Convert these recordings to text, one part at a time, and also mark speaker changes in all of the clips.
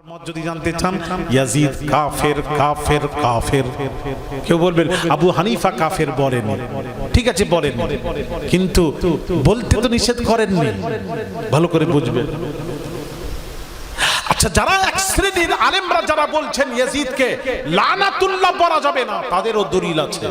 Speaker 1: মত যদি জানতে চান, ইয়াজিদ কাফের কাফের কাফের। কেউ বলবেন আবু হানিফা কাফের বলেননি, ঠিক আছে বলেন, কিন্তু বলতে তো নিষেধ করেননি, ভালো করে বুঝবেন। আচ্ছা, যারা এক শ্রেণীর আলেমরা যারা বলছেন ইয়াজিদকে লানাতুল্লাহ বলা যাবে না, তাদেরও দলিল আছে।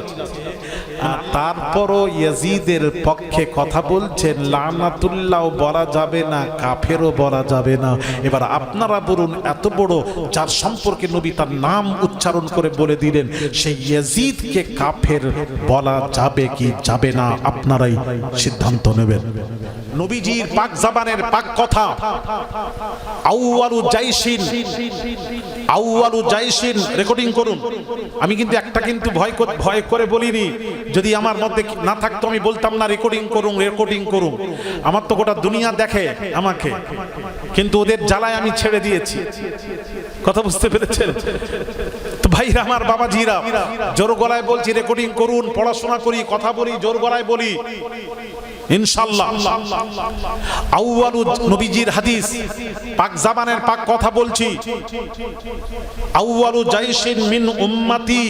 Speaker 1: তারপরও ইয়াজিদের পক্ষে কথা বলছেন লানাতুল্লাহ বলা যাবে না, কাফেরও বলা যাবে না। এবার আপনারা বলুন, এত বড় যার সম্পর্কে নবী তার নাম উচ্চারণ করে বলে দিলেন, সেই ইয়াজিদকে কাফের বলা যাবে কি যাবে না, আপনারাই সিদ্ধান্ত নেবেন। নবীজির পাক জবানের পাক কথা, আউয়ালু জাইশিন রেকর্ডিং করুন। আমি কিন্তু একটা কিন্তু ভয় করে বলিনি, যদি আমার মধ্যে না থাকতো আমি বলতাম না রেকর্ডিং করুন। আমার তো গোটা দুনিয়া দেখে আমাকে, কিন্তু ওদের জ্বালায় আমি ছেড়ে দিয়েছি। কথা বুঝতে পেরেছেন তো ভাইরা আমার, বাবাজিরা, জোর গলায় বলছি রেকর্ডিং করুন, পড়াশোনা করি, কথা বলি, জোর গলায় বলি ইনশাআল্লাহ। আউয়ালু নবীজির হাদিস, পাক জবানের পাক কথা বলছি। আউয়ালু জাইশিন মিন উম্মতি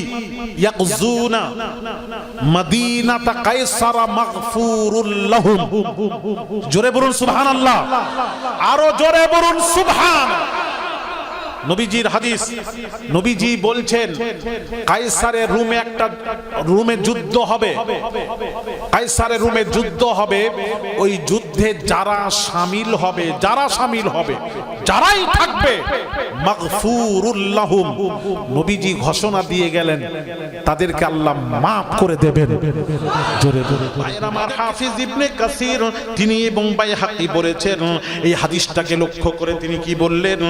Speaker 1: ইয়াকজুনা মদিনাতা কায়সারা মাগফুরুল লাহুম। জোরে বলুন সুবহানাল্লাহ, আরো জোরে বলুন সুবহান। নবীজির হাদিস, নবীজি বলছেন কায়সারের রুমে একটা রুমে যুদ্ধ হবে, কায়সারের রুমে যুদ্ধ হবে। ওই যুদ্ধে যারা শামিল হবে, যারাই থাকবে, মাগফুরুল লাহুম, নবীজি ঘোষণা দিয়ে গেলেন তাদেরকে আল্লাহ মাফ করে দেবেন। জোরে জোরে আমার হাফিজ ইবনে কাসির তিনি এবং বাইহাকি বলেছেন, এই হাদিসটাকে লক্ষ্য করে তিনি কি বললেন,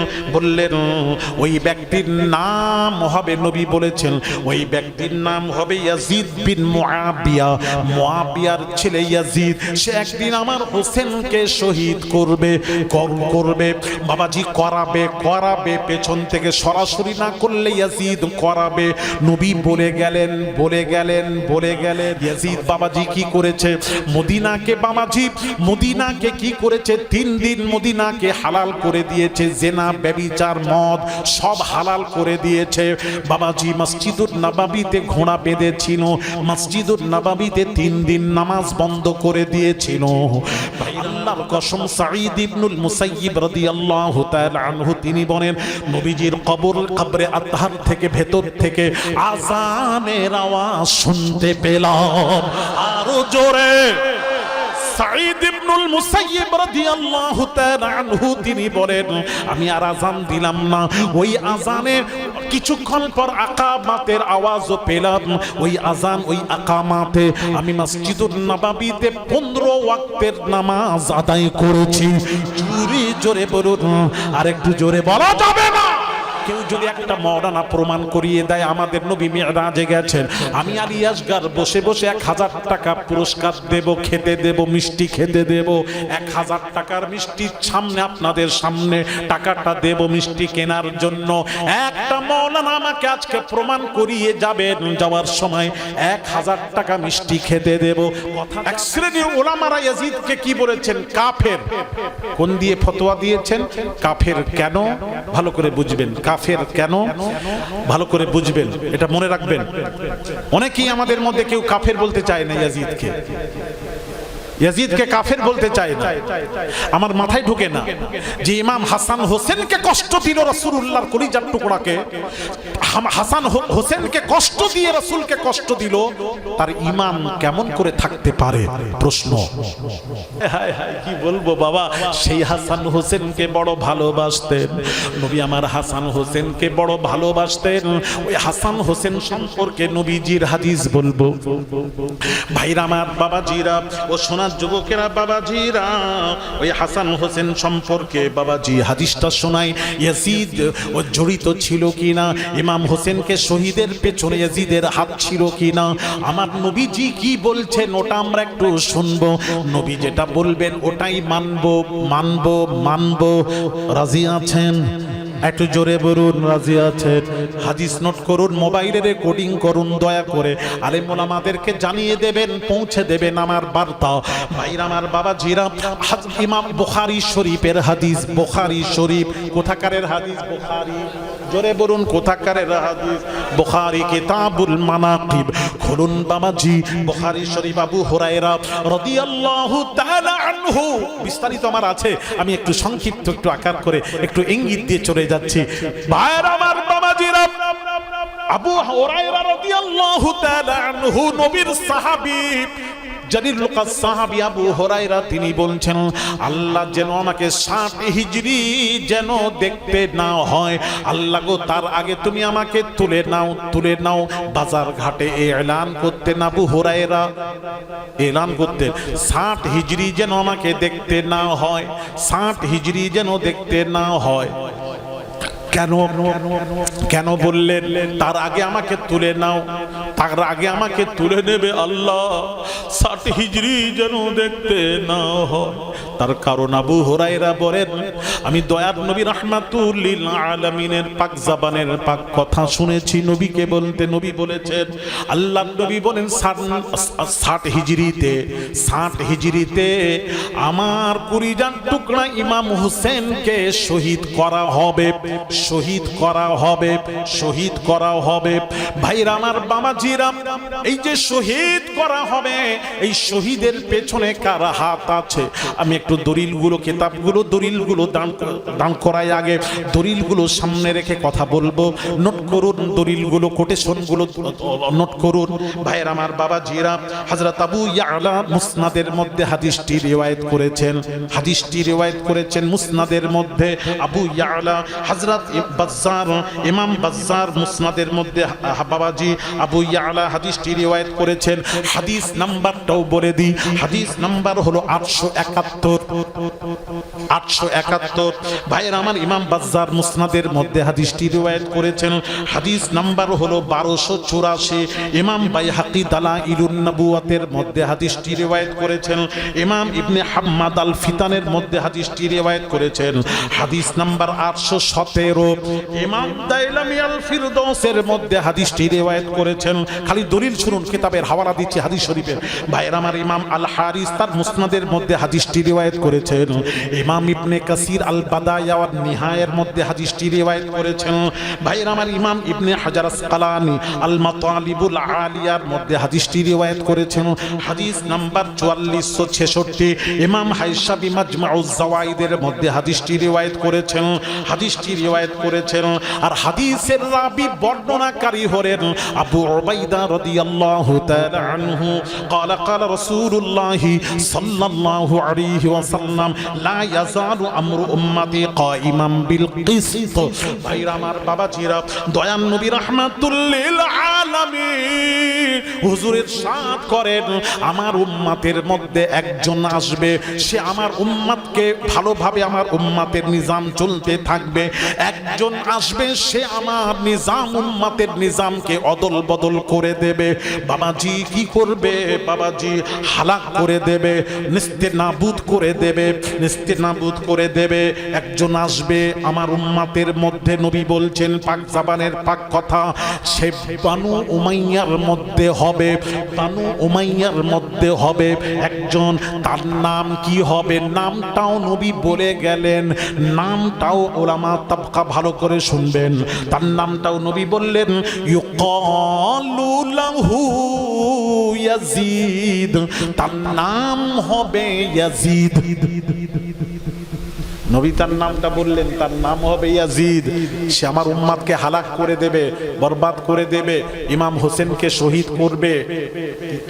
Speaker 1: ওই ব্যক্তির নাম হবে, নবী বলেছেন ওই ব্যক্তির নাম হবে ইয়াজিদ বিন মুআবিয়া। মুআবিয়ার ছেলে ইয়াজিদ, সে একদিন আমার হোসেনকে শহীদ করবে বাবাজি, করাবে পেছন থেকে, সরাসরি না করলে ইয়াজিদ করাবে। নবী বলে গেলেন ইয়াজিদ বাবাজি কি করেছে, মদিনাকে কি করেছে, 3 দিন মদিনাকে হালাল করে দিয়েছে, জেনা ব্যভিচার মদ সব হালাল করে দিয়েছে বাবাজি। মসজিদুল নববীতে ঘোড়া বেঁধেছিল, মসজিদুল নববীতে 3 দিন নামাজ বন্ধ করে দিয়েছিল। আল্লাহর কসম, সাঈদ ইবনুল মুসাইয়িব রাদিয়াল্লাহু তাআলা আনহু তিনি বলেন, নবীজির কবরে আতহার থেকে ভেতর থেকে আযানের আওয়াজ শুনতে পেলাম। আরো জোরে সাঈদ ইবনুল মুসাইয়িব রাদিয়াল্লাহু তাআলা আনহু তিনি বলেন, আমি আর আযান দিলাম না, ওই আযানের কিছুক্ষণ পর আকামাতের আওয়াজও পেলাম। ওই আযান, ওই আকামাতে আমি মসজিদুন নববীতে 15 ওয়াক্তের নামাজ আদায় করেছি। জোরে বলুন, আর একটু জোরে বলা যাবে না? কেউ যদি একটা মওলানা প্রমাণ করিয়ে দেয় আমাদের নবী মিরাজে গেছেন, আমি আলী আসগার বসে 1000 টাকা পুরস্কার দেব, খেতে দেব, মিষ্টি খেতে দেব, 1000 টাকার মিষ্টির সামনে, আপনাদের সামনে টাকাটা দেব মিষ্টি কেনার জন্য। একটা মওলানা আমাকে আজকে প্রমাণ করিয়ে যাবেন, যাওয়ার সময় 1000 টাকা মিষ্টি খেতে দেব। এক শ্রেণীর ওলামারা ইয়াজিদকে কি বলেছেন, কাফের। কোন দিয়ে ফতোয়া দিয়েছেন? কাফের কেন? ভালো করে বুঝবেন, কাফের কেন ভালো করে বুঝবেন, এটা মনে রাখবেন। অনেকেই আমাদের মধ্যে কেউ কাফের বলতে চায় না ইয়াজিদকে কাফের বলতে চায় না। আমার মাথায় ঢোকে না যে ইমাম হাসান হোসেনকে কষ্ট দিল রাসূলুল্লাহর কলিজার টুকরাকে, হাসান হোসেনকে কষ্ট দিয়ে রাসূলকে কষ্ট দিল, তার ঈমান কেমন করে থাকতে পারে? প্রশ্ন। হায় হায়, কি বলবো বাবা, সেই হাসান হোসেনকে বড় ভালোবাসতেন নবী, আমার হাসান হোসেনকে বড় ভালোবাসতেন। ওই হাসান হোসেন সম্পর্কে নবীজির হাদিস বলবো ভাইরা আমার, বাবাজিরা ও সোনার যুবকেরা, বাবাজিরা, ওই হাসান হোসেন সম্পর্কে বাবাজি হাদিসটা শোনাই। ইয়াজিদ ও জড়িত ছিল কিনা, ইমাম হোসেনকে শহীদের পেছনে ইয়াজিদের হাত ছিল কিনা, আমার নবীজি কি বলছেন ওটা আমরা একটু শুনবো। নবী যেটা বলবেন ওটাই মানবো। রাজি আছেন? একটু জোরে বলুন রাজি আছেন? হাদিস নোট করুন, মোবাইলে রেকর্ডিং করুন, দয়া করে আলেম ওলামাদেরকে জানিয়ে দেবেন, পৌঁছে দেবেন আমার বার্তা। ভাইরা আমার বাবা জিরা, ইমাম বুখারী শরীফের হাদিস, বুখারী শরীফ কোথাকারের হাদিস? বুখারী, জোরে বলুন কোথাকারের হাদিস? বুখারী কিতাবুল মানাকিব খুলুন বাবাজি, বুখারী শরীফ আবু হুরায়রা রাদিয়াল্লাহু তাআলা আনহু, বিস্তারিত আমার আছে, আমি একটু সংক্ষিপ্ত একটু আকার করে একটু ইঙ্গিত দিয়ে চলে যাচ্ছি। ভাইরা আমার বাবাজিরা, আবু হুরায়রা রাদিয়াল্লাহু তাআলা আনহু নবীর সাহাবী, জালিলুল কদর সাহাবী আবু হুরায়রা, তিনি বলছেন আল্লাহ যেন আমাকে 60 হিজরি যেন দেখতে না হয়, আল্লাহ গো তার আগে তুমি আমাকে তুলে নাও। বাজার ঘাটে এলান করতেন আবু হুরায়রা, এলান করতেন 60 হিজরি যেন আমাকে দেখতে না হয়, 60 হিজরি যেন দেখতে না হয়। কেন বললেন তার আগে আমাকে তুলে নাও, তার আগে আমাকে তুলে নেবে আল্লাহ, 60 হিজরি যেন দেখতে না হয়। তার কারণ আবু হুরায়রা বলেন, আমি দয়ার নবী রাহমাতুল লিল আলামিনের পাক জবানের পাক কথা শুনেছি নবীকে বলতে, নবী বলেছেন, আল্লাহর নবী বলেন 60 হিজরিতে আমার কুড়িজান টুকরা ইমাম হুসেনকে শহীদ করা হবে। ভাইরা আমার বাবাজিরা, এই যে শহীদ করা হবে, এই শহীদের পেছনে কার হাত আছে? আমি একটু দলিলগুলো, কিতাবগুলো, দলিলগুলো দান করাই আগে দলিলগুলো সামনে রেখে কথা বলবো। নোট করুন দলিলগুলো, কোটেশনগুলো নোট করুন। ভাইরা আমার বাবাজিরা, হযরত আবু ইয়ালা মুসনাদের মধ্যে হাদিসটি রিওয়ায়াত করেছেন, মুসনাদের মধ্যে আবু ইয়ালা, হযরত বাজ্জার, ইমাম বাজ্জার মুসনাদের মধ্যে বাবাজি আবু ইয়ালা হাদিসটি রিওয়ায়াত করেছেন। হাদিস নাম্বারটাও বলে দিই, হাদিস নাম্বার হলো 871। ভাইয়ের আমার, ইমাম বাজ্জার মুসনাদের মধ্যে হাদিসটি রিওয়ায়াত করেছেন, হাদিস নাম্বার হলো 1284। ইমাম বাইহাকি দালাইলুন নবুওয়াতের মধ্যে হাদিসটি রিওয়ায়াত করেছেন, ইমাম ইবনে হাম্মাদ আল ফিতানের মধ্যে হাদিসটি রিওয়ায়াত করেছেন, হাদিস নাম্বার 817। ইমাম দাইলামি আল ফিরদৌসের মধ্যে হাদিসটি রিওয়ায়াত করেছেন। খালি দলিল শুনুন, কিতাবের হাওয়ালা দিচ্ছি হাদিস শরীফের। ভাইয়ের আমার, ইমাম আল হারিস তার মুসনাদের মধ্যে হাদিসটি রিওয়ায়াত করেছেন, ইমাম ইবনে কাসির আল বাদায়া ওয়ান নিহায়ের মধ্যে হাদিসটি রিওয়ায়াত করেছেন। ভাইয়ের আমার, ইমাম ইবনে হাজার আসকালানি আল মাতালিবুল আলিয়ার মধ্যে হাদিসটি রিওয়ায়াত করেছেন, হাদিস নাম্বার 4466। ইমাম হাইসাবি মাজমাউজ জাওয়াইদের মধ্যে হাদিসটি রিওয়ায়াত করেছেন, আর হাদিসের রাবি বর্ণনাকারী হলেন আবু উবাইদা রাদিয়াল্লাহু তাআলা আনহু। ক্বালা রাসূলুল্লাহ সাল্লাল্লাহু আলাইহি ওয়াসাল্লাম, লা ইয়াযালু আমরু উম্মতি কাইমান বিল কিসত। ভাইরা আমার বাবাজিরা, দয়ান নবী রাহমাতুল লিল আলামিন হুজুরের ইরশাদ করেন, আমার উম্মতের মধ্যে একজন আসবে, সে আমার উম্মতকে ভালোভাবে, আমার উম্মতের নিজাম চলতে থাকবে। একজন আসবে, সে আমার নিজাম, উম্মতের নিজামকে অদল বদল করে দেবে। বাবাজি কি করবে? বাবাজি হালাক করে দেবে, নিস্তেনাবুদ করে দেবে। একজন আসবে আমার উম্মতের মধ্যে, নবী বলছেন পাক জবানের পাক কথা, সে বানু উমাইয়ার মধ্যে হবে একজন। তার নাম কি হবে? নামটাও নবী বলে গেলেন, নামটাও ওলামা তাবকা ভালো করে শুনবেন, তার নামটাও নবী বললেন, ইউকালু লাহু ইয়াজিদ, তার নাম হবে ইয়াজিদ। নবী তার নামটা বললেন, তার নাম হবে ইয়াজিদ। সে আমার উম্মাদকে হালাক করে দেবে, বরবাদ করে দেবে, ইমাম হোসেনকে শহীদ করবে।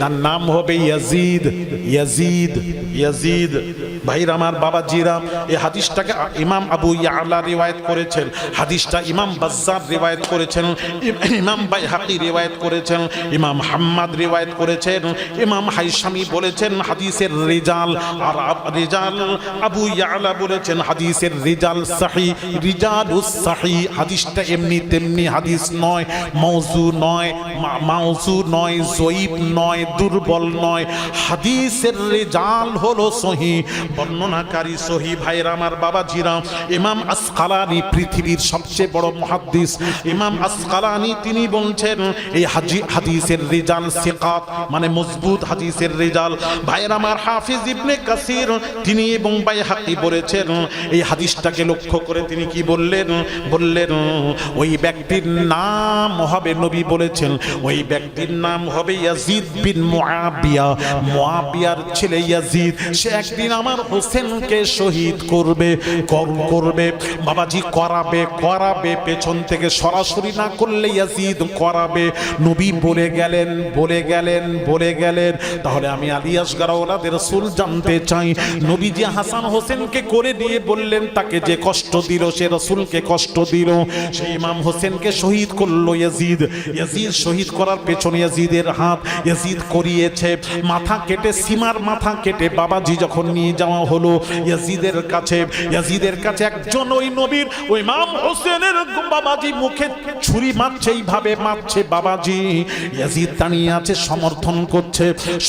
Speaker 1: তার নাম হবে ইয়াজিদ। ভাইরা আমার বাবাজিরা, এই হাদিসটাকে ইমাম আবু ইয়ালা রিওয়ায়াত করেছেন, হাদিসটা ইমাম বাজ্জার রিওয়ায়াত করেছেন, ইমাম বাইহাকি রিওয়ায়াত করেছেন, ইমাম হাম্মাদ রিওয়ায়াত করেছেন, ইমাম হাইসামি বলেছেন হাদিসের রিজাল, আর রিজাল আবু ইয়ালা বলেছেন হাদিসের রিজাল সহি, রিজালুস সহি। হাদিসটা এমনি তেমনি হাদিস নয়, মাউযু নয়, যঈফ নয়, দুর্বল নয়। হাদিসের রিজাল হলো সহি। বর্ণনাকারী সহি ভাইরা আমার বাবাজিরা, ইমাম আসকালানি পৃথিবীর সবচেয়ে বড় মুহাদ্দিস ইমাম আসকালানি তিনি বলছেন এই হাদিসের রিজাল সিকাত মানে মজবুত হাদিসের রিজাল। ভাইরা আমার হাফিজ ইবনে কাসির তিনি এবং বাইহাকি বলেছেন এই হাদিসটাকে লক্ষ্য করে তিনি কি বললেন, বললেন ওই ব্যক্তির নাম হবে, নবী বলেছেন ওই ব্যক্তির নাম হবে ইয়াজিদ বিন মুআবিয়া, মুআবিয়ার ছেলে ইয়াজিদ, সে একদিন আমার হোসেনকে শহীদ করবে করবে বাবাজি, করাবে করাবে পেছন থেকে সরাসরি না করলে ইয়াজিদ করাবে। নবী বলে গেলেন বলে গেলেন বলে গেলেন। তাহলে আমি আলী আসগার ওলাদের রাসূল জানতে চাই, নবী যে হাসান হোসেনকে করে দিয়ে বললেন তাকে যে কষ্ট দিল সে রাসূলকে কষ্ট দিল, সেই ইমাম হোসেনকে শহীদ করলো ইয়াজিদ। ইয়াজিদ শহীদ করার পেছনে ইয়াজিদের হাত, ইয়াজিদ করিয়েছে মাথা কেটে, সীমার মাথা কেটে বাবাজি যখন নিয়ে যাওয়া হলো ইয়াজিদের কাছে একজন ওই নবীর ওই ইমাম হোসেনের বাবাজি মুখে ছুরি মারছে, এইভাবে মারছে বাবাজি, ইয়াজিদ দাঁড়িয়ে আছে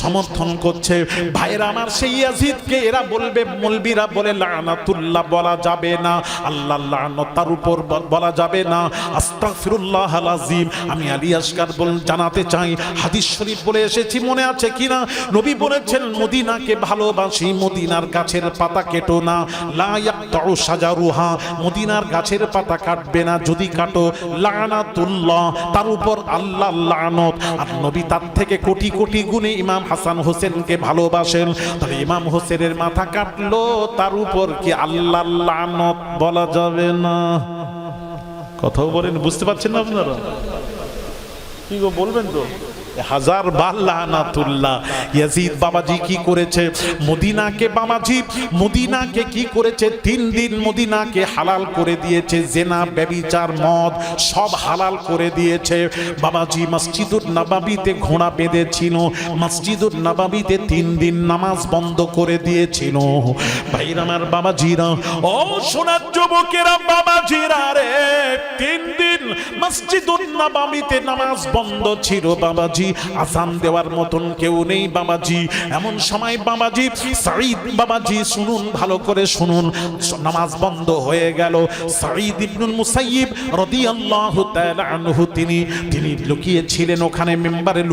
Speaker 1: সমর্থন করছে। ভাইরা আমার সেই ইয়াজিদকে এরা বলবে, মলবিরা বলে লানাতুল্লাহ বলা যাবে না, আল্লাহ লানত তার উপর বলা যাবে না, আস্তাগফিরুল্লাহ আল আযীম। আমি আলী আসগার জানাতে চাই হাদিস শরীফ বলে এসেছি, মনে আছে কিনা? নবী বলেছেন মদিনাকে ভালোবাসি, মদিনার গাছের পাতা কেটো না, লা ইয়াকতাউ শাজারুহা, মদিনার গাছের পাতা কাটবে না, যদি কাটো লানাতুল্লাহ তার উপর আল্লাহ লানত। আর নবী তার থেকে কোটি কোটি গুণে ইমাম হাসান হোসেনকে ভালোবাসেন, তাহলে ইমাম হোসেনের মাথা কাটলো তার উপর কি আল্লাহ লানত বলা যাবে না? কথাও বলেন, বুঝতে পারছেন না আপনারা? কি গো বলবেন তো? হাজার বার লানাতুল্লাহ। ইয়াজিদ বাবাজি কি করেছে মদিনাকে, বাবাজি মদিনাকে কি করেছে, 3 দিন মদিনাকে হালাল করে দিয়েছে, জেনা ব্যভিচার মদ সব হালাল করে দিয়েছে বাবাজি। মসজিদুর নববীতে ঘোড়া বেঁধেছিল, মসজিদুর নববীতে 3 দিন নামাজ বন্ধ করে দিয়েছিল। ভাইরা আমার বাবাজিরা, ও সোনার যুবকেরা বাবাজিরা রে, 3 দিন মসজিদুর নববীতে নামাজ বন্ধ ছিল বাবাজি, আযান দেওয়ার মতন কেউ নেই বাবাজি। এমন সময় বাবাজি সাঈদ বাবাজি শুনুন, ভালো করে শুনুন, নামাজ বন্ধ হয়ে গেল। সাঈদ ইবনুল মুসাইয়িব রাদিয়াল্লাহু তাআলা আনহু তিনি লুকিয়েছিলেন ওখানে, মেম্বারে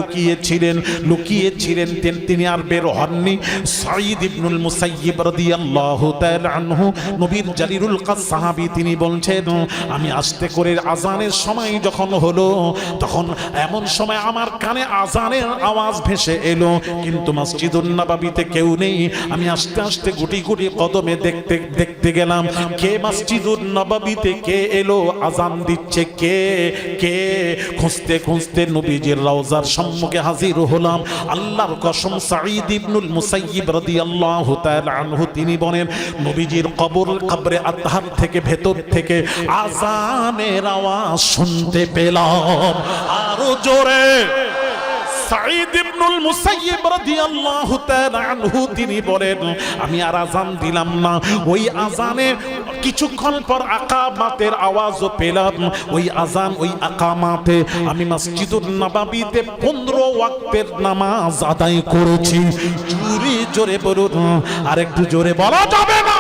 Speaker 1: লুকিয়েছিলেন তিনি আর বের হননি। সাঈদ ইবনুল মুসাইয়িব রাদিয়াল্লাহু তাআলা আনহু নবীর জালিলুল কদর সাহাবী, তিনি বলছেন আমি আস্তে করে আযানের সময় যখন হলো তখন এমন সময় আমার কানে আযানের আওয়াজ ভেসে এলো, কিন্তু মসজিদুন নববীতে কেউ নেই। আমি আস্তে আস্তে গুটি গুটি কদমে দেখতে গেলাম কে মসজিদুন নববীতে কে এলো, আযান দিচ্ছে কে। খুঁজতে নবীজির রওজার সম্মুখে হাজির হলাম। আল্লাহর কসম, সাঈদ ইবনুল মুসাইয়িব রাদিয়াল্লাহু তাআলা আনহু তিনি বলেন নবীজির কবরে আতহার থেকে ভেতর থেকে আযানের আওয়াজ শুনতে পেলাম। আরো জোরে সাঈদ ইবনুল মুসাইয়িব রাদিয়াল্লাহু তাআলা আনহু তিনি বলেন আমি আর আযান দিলাম না, ওই আযানে কিছুক্ষণ পর আকামাতের আওয়াজও পেলাম। ওই আযান ওই আকামাতে আমি মসজিদুন নববীতে 15 ওয়াক্তের নামাজ আদায় করেছি। জোরে বলুন, আর একটু জোরে বলা যাবে না?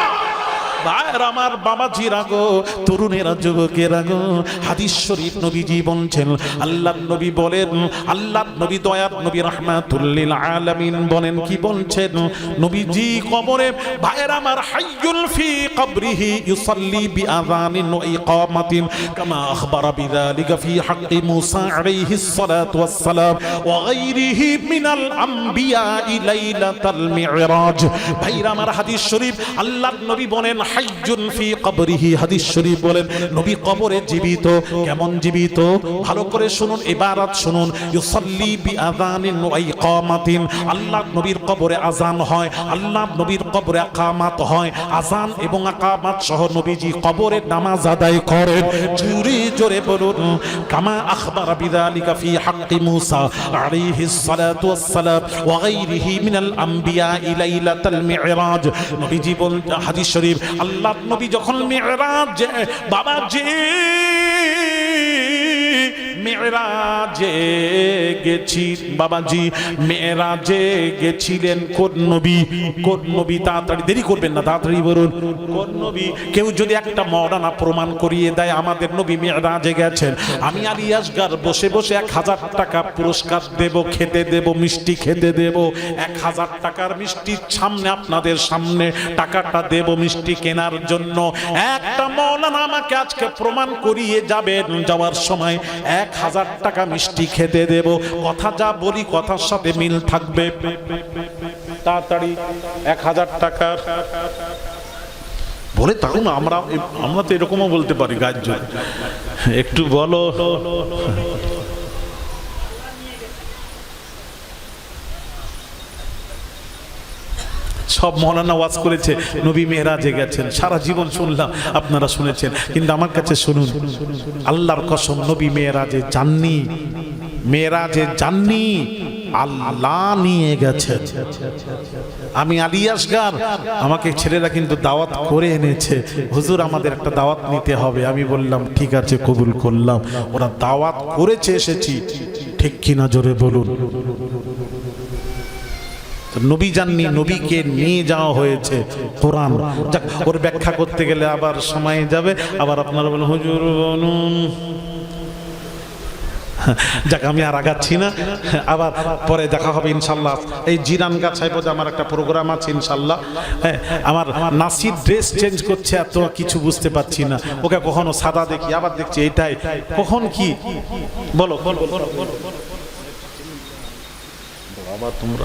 Speaker 1: ভাইরা আমার বাবাজিরা গো, তরুণেরা যুবকেরা গো, হাদিস শরীফ নবীজি বলছেন, আল্লাহর নবী বলেন, আল্লাহর নবী দয়ার নবী রাহমাতুল লিল আলামিন বলেন, কি বলছেন নবীজি কবরে, ভাইরা আমার হাইয়ুল ফি কবরিহি ইউসাল্লি বিআযানিন ওয়া ইকামাতিন কামা আখবারা বিযালিকা ফি হাক্কি মূসা আলাইহিস সালাতু ওয়াস সালাম ওয়া গায়রিহি মিনাল আমবিয়া লাইলাতাল মিরাজ। ভাইরা আমার হাদিস শরীফ আল্লাহর নবী বলেন হাইয়ুন ফি কবরিহি, হাদিস শরীফ বলেন নবী কবরে জীবিত। কেমন জীবিত? ভালো করে শুনুন, ইবারত শুনুন। ইউসাল্লি বিআযানিন ওয়া ইকামাতিন, আল্লাহর নবীর কবরে আযান হয়, আল্লাহর নবীর কবরে ইকামাত হয়। আযান এবং ইকামাত সহ নবীজি কবরে নামাজ আদায় করেন। জোরে জোরে বলুন, কামা আখবারা বিযালিকা ফি হাক্কি মূসা আলাইহিস সালাতু ওয়াস সালাম ওয়া গায়রিহি মিনাল আমবিয়া লাইলাতাল মিরাজ। নবীজি বলেন হাদিস শরীফ, আল্লাহর নবী যখন মিরাজ বাবাজি মিরাজে গেছি বাবাজি, মেরাজে গেছিলেন কোন নবী? কোন নবী? তাড়াতাড়ি, দেরি করবেন না, তাড়াতাড়ি বলুন কোন নবী? কেউ যদি একটা মওলানা প্রমাণ করিয়ে দেয় আমাদের নবী মেরাজে গেছেন, আমি আলী আসগার বসে বসে 1000 টাকা পুরস্কার দেব, খেতে দেব, মিষ্টি খেতে দেব। 1000 টাকার মিষ্টির সামনে, আপনাদের সামনে টাকাটা দেব মিষ্টি কেনার জন্য। একটা মওলানা আমাকে আজকে প্রমাণ করিয়ে যাবেন, যাওয়ার সময় 1000 টাকা মিষ্টি খেতে দেব। কথা যা বলি কথার সাথে মিল থাকবে। তাড়াতাড়ি 1000 টাকা বলে তখন আমরা তো এরকমও বলতে পারি, গাছ একটু বলো। সব মওলানা ওয়াজ করেছে নবী মেরাজে গেছেন, সারা জীবন শুনলাম, আপনারা শুনেছেন, কিন্তু আমার কাছে শুনুন, আল্লাহর কসম নবী মেরাজে যাননি, মেরাজে যাননি, আল্লাহ নিয়ে গেছে। আমি আলী আসগার, আমাকে ছেলেরা কিন্তু দাওয়াত করে এনেছে, হুজুর আমাদের একটা দাওয়াত নিতে হবে। আমি বললাম ঠিক আছে, কবুল করলাম। ওরা দাওয়াত করেছে, এসেছি, ঠিক কিনা জোরে বলুন। নবী জাননি, নবীকে নিয়ে যাওয়া হয়েছে। কোরআন যাক, ওর ব্যাখ্যা করতে গেলে আবার সময় যাবে, আবার আপনারা বলেন হুজুর বলুন। যাক, আমি আর আগাচ্ছি না, আবার পরে দেখা হবে ইনশাল্লাহ। এই জিরান গাছায় বোধ আমার একটা প্রোগ্রাম আছে ইনশাল্লাহ। হ্যাঁ, আমার নাসির ড্রেস চেঞ্জ করছে, এত কিছু বুঝতে পারছি না। ওকে কখনো সাদা দেখি, আবার দেখছি এটাই, কখন কি বলো আবার তোমরা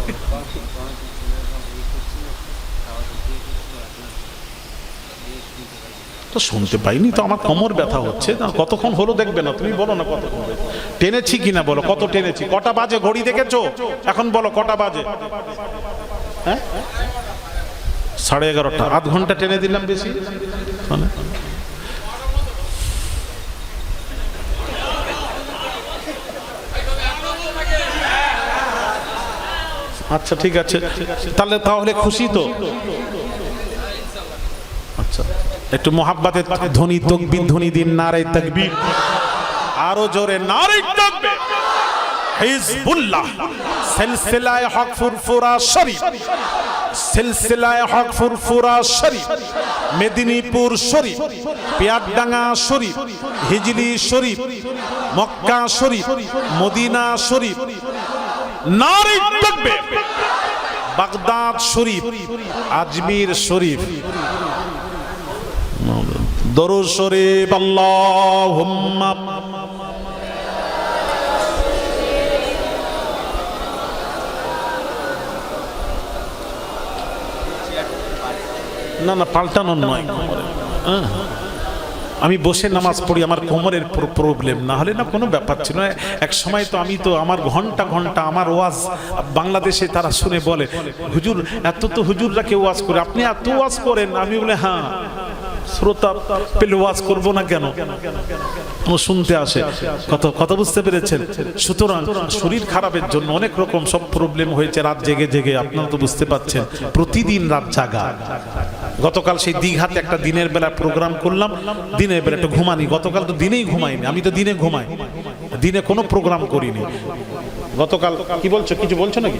Speaker 1: তো শুনতে পাইনি তো, আমার কোমর ব্যথা হচ্ছে না। কতক্ষণ হলো দেখবে না, তুমি বলো না কতক্ষণ টেনেছি কিনা, বলো কত টেনেছি, কটা বাজে ঘড়ি দেখেছো? এখন বলো কটা বাজে? হ্যাঁ, 11:30। আধ ঘন্টা টেনে দিলাম বেশি মানে। আচ্ছা ঠিক আছে, তাহলে খুশি তো? আচ্ছা, একটু মোহাব্বতের ধ্বনি, তাকবীর ধ্বনি দিন, নারে তাকবীর, আরো জোরে নারে তাকবীর। হিজবুল্লাহ সিলসিলায়ে হক ফুরফুরা শরীফ, সিলসিলায়ে হক ফুরফুরা শরীফ, মেদিনীপুর শরীফ, পিয়ারডাঙ্গা শরীফ, হিজলি শরীফ, মক্কা শরীফ, মদিনা শরীফ, নারে তাকবীর, বাগদাদ শরীফ, আজমির শরীফ, দরুদ শরীফ, আল্লাহুম্মা না না পাল্টানো নয়। আমি বসে নামাজ পড়ি, আমার কোমরের প্রবলেম, না হলে না কোনো ব্যাপার ছিল না। এক সময় তো আমি তো আমার ঘন্টা ঘন্টা আমার ওয়াজ বাংলাদেশে তারা শুনে বলে, হুজুর এত তো হুজুররা কেউ ওয়াজ করে, আপনি এত ওয়াজ করেন? আমি বলে হ্যাঁ, শ্রোতা পেলে ওয়াজ করবো না কেন, শুনতে আসে। কথা বুঝতে পেরেছেন? সুতরাং শরীর খারাপের জন্য অনেক রকম সব প্রবলেম হয়েছে, রাত জেগে জেগে, আপনারা তো বুঝতে পারছেন, প্রতিদিন রাত জাগা। গতকাল সেই দীঘাতে একটা দিনের বেলা প্রোগ্রাম করলাম, দিনের বেলা একটু ঘুমানি, গতকাল তো দিনেই ঘুমাইনি, আমি তো দিনে ঘুমাই, দিনে কোনো প্রোগ্রাম করিনি। গতকাল কি বলছো, কিছু বলছো নাকি?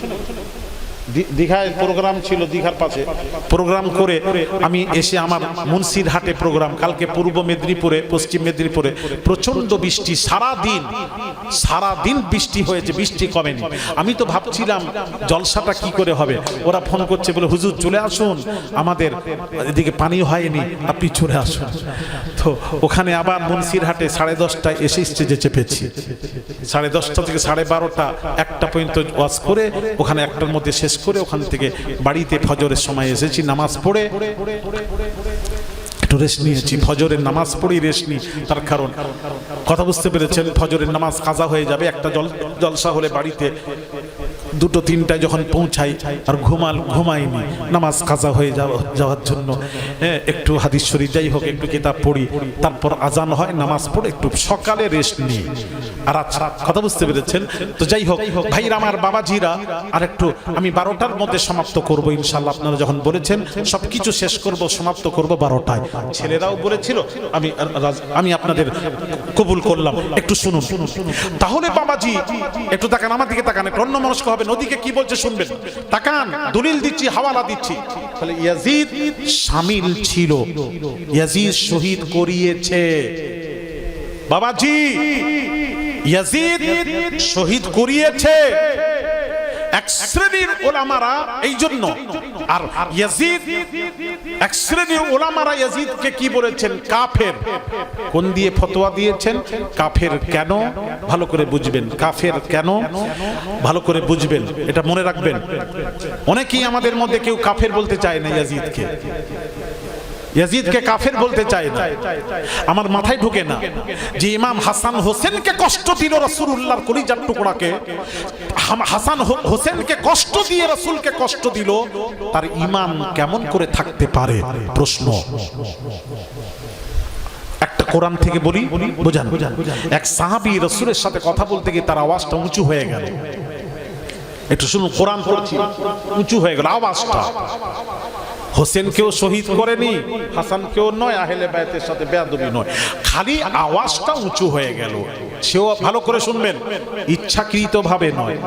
Speaker 1: দীঘায় প্রোগ্রাম ছিল, দীঘার পাশে প্রোগ্রাম করে আমি এসে আমার মুন্সিরহাটে প্রোগ্রাম, কালকে পূর্ব মেদিনীপুরে, পশ্চিম মেদিনীপুরে প্রচন্ড বৃষ্টি, সারাদিন বৃষ্টি হয়েছে, বৃষ্টি কমেনি। আমি তো ভাবছিলাম জলসাটা কি করে হবে। ওরা ফোন করছে, বলে হুজুর চলে আসুন, আমাদের এদিকে পানি হয়নি, আপনি চলে আসুন। তো ওখানে আবার মুন্সিরহাটে 10:30টায় এসে স্টেজে চেপেছি, 10:30 থেকে 12:30 একটা পর্যন্ত ওয়াজ করে, ওখানে একটার মধ্যে শেষ করে ওখান থেকে বাড়িতে ফজরের সময় এসেছি, নামাজ পড়ে একটু রেস্ট নিয়েছি। ফজরের নামাজ পড়েই রেস্ট নিই, তার কারণ কথা বুঝতে পেরেছেন, ফজরের নামাজ কাজা হয়ে যাবে, একটা জলসা হলে বাড়িতে দুটো তিনটায় যখন পৌঁছাই আর ঘুমাইনি, নামাজ কাজা হয়ে যাওয়ার জন্য একটু হাদিস শরীফ যাই হোক একটু কিতাব পড়ি, তারপর আজান হয়, নামাজ পড়ে একটু সকালে রেস্ট নিই। আর আচ্ছা, কথা বুঝতে পেরেছেন তো? যাই হোক ভাইরা আমার, বাবাজিরা, আর একটু আমি 12টার মধ্যে সমাপ্ত করব ইনশাআল্লাহ। আপনারা যখন বলেছেন সবকিছু শেষ করব, সমাপ্ত করব 12টায়, ছেলেরাও বলেছিল, আমি আপনাদের কবুল করলাম। একটু শুনুন তাহলে বাবাজি, একটু তাকান আমার দিকে, তাকান, একটু অন্যমনস্ক হবে। নদীকে কি বলছে শুনবেন, তাকান, দলিল দিচ্ছি, হাওয়ালা দিচ্ছি। তাহলে ইয়াজিদ শামিল ছিল, ইয়াজিদ শহীদ করিয়েছে বাবাজি, ইয়াজিদ শহীদ করিয়েছে এক শ্রেণীর ওলামারা। এই জন্য আর ইয়াজিদ, এক শ্রেণীর ওলামারা ইয়াজিদকে কি বলেছেন? কাফের। কোন দিয়ে ফতোয়া দিয়েছেন? কাফের কেন? ভালো করে বুঝবেন, কাফের কেন ভালো করে বুঝবেন, এটা মনে রাখবেন। অনেকেই আমাদের মধ্যে কেউ কাফের বলতে চায় না ইয়াজিদকে, ইয়াজিদকে কাফের বলতে চায় না। আমার মাথায় ঢুকে না যে ইমাম হাসান হোসেনকে কষ্ট দিল রাসূলুল্লাহর কলিজার টুকরাকে, হাসান হোসেনকে কষ্ট দিয়ে রাসূলকে কষ্ট দিল, তার ঈমান কেমন করে থাকতে পারে? প্রশ্ন। একটা কোরআন থেকে বলি, বুঝান। এক সাহাবী রাসূলের সাথে কথা বলতে গিয়ে তার আওয়াজটা উঁচু হয়ে গেল। একটু শুনুন, কোরআন পড়ছি, উঁচু হয়ে গেল আওয়াজটা। হোসেনকেও শহীদ করেনি, হাসানকেও নয়, আহলে বায়তের সাথে বেয়াদবি নয়, খালি আওয়াজটা উঁচু হয়ে গেল। সেও ভালো করে শুনবেন, ইচ্ছাকৃত ভাবে নয়,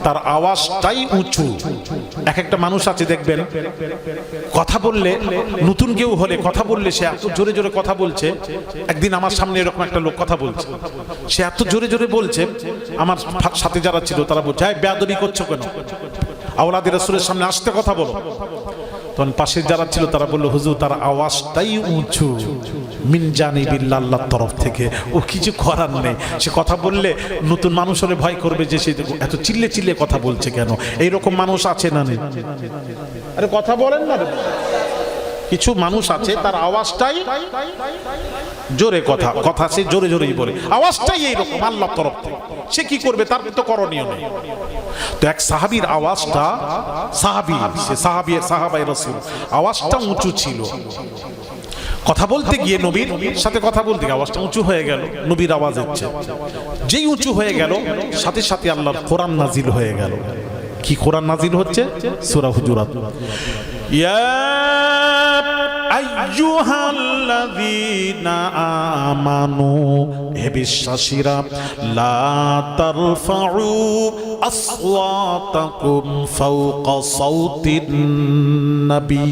Speaker 1: তার আওয়াজটাই উঁচু। এক একটা মানুষ আছে দেখবেন, কথা বললে, নতুন কেউ হলে কথা বললে সে এত জোরে জোরে কথা বলছে। একদিন আমার সামনে এরকম একটা লোক কথা বলছে, সে এত জোরে জোরে বলছে, আমার সাথে যারা ছিল তারা বলছে, বেয়াদবি করছো কেন? আওলাদ রাসূলের সামনে আসতে কথা বলো। তখন পাশে যারা ছিল তারা বলল, হুজুর তার আওয়াজটাই উঁচু, মিন জানিবিল্লাহ, আল্লাহর তরফ থেকে, ও কিছু করার নেই। সে কথা বললে নতুন মানুষ হলে ভয় করবে যে সে এত চিল্লে চিল্লে কথা বলছে কেন। এইরকম মানুষ আছে না নেই? আরে কথা বলেন না, কিছু মানুষ আছে তার আওয়াজটাই জোরে, কথা সে জোরে জোরেই বলে, আওয়াজটাই এইরকম আল্লাহর তরফ থেকে। সে কি করবে, তার তো করণীয় নেই। তো এক সাহাবীর আওয়াজটা, সাহাবায়ে রাসূল আওয়াজটা উঁচু ছিল। কথা বলতে গিয়ে, নবীর সাথে কথা বলতে গিয়ে আওয়াজটা উঁচু হয়ে গেল, নবীর আওয়াজ হচ্ছে। যেই উঁচু হয়ে গেল, সাথে সাথে আল্লাহর কোরআন নাজিল হয়ে গেল। কি কোরআন নাজিল হচ্ছে? সূরা হুজুরাত। ইয়া আইয়ুহাল্লাযীনা আমানু, হে বিশ্বাসীরা, লা তারফাউ আসওয়াতাকুম ফাওকা সাউতিন নবী।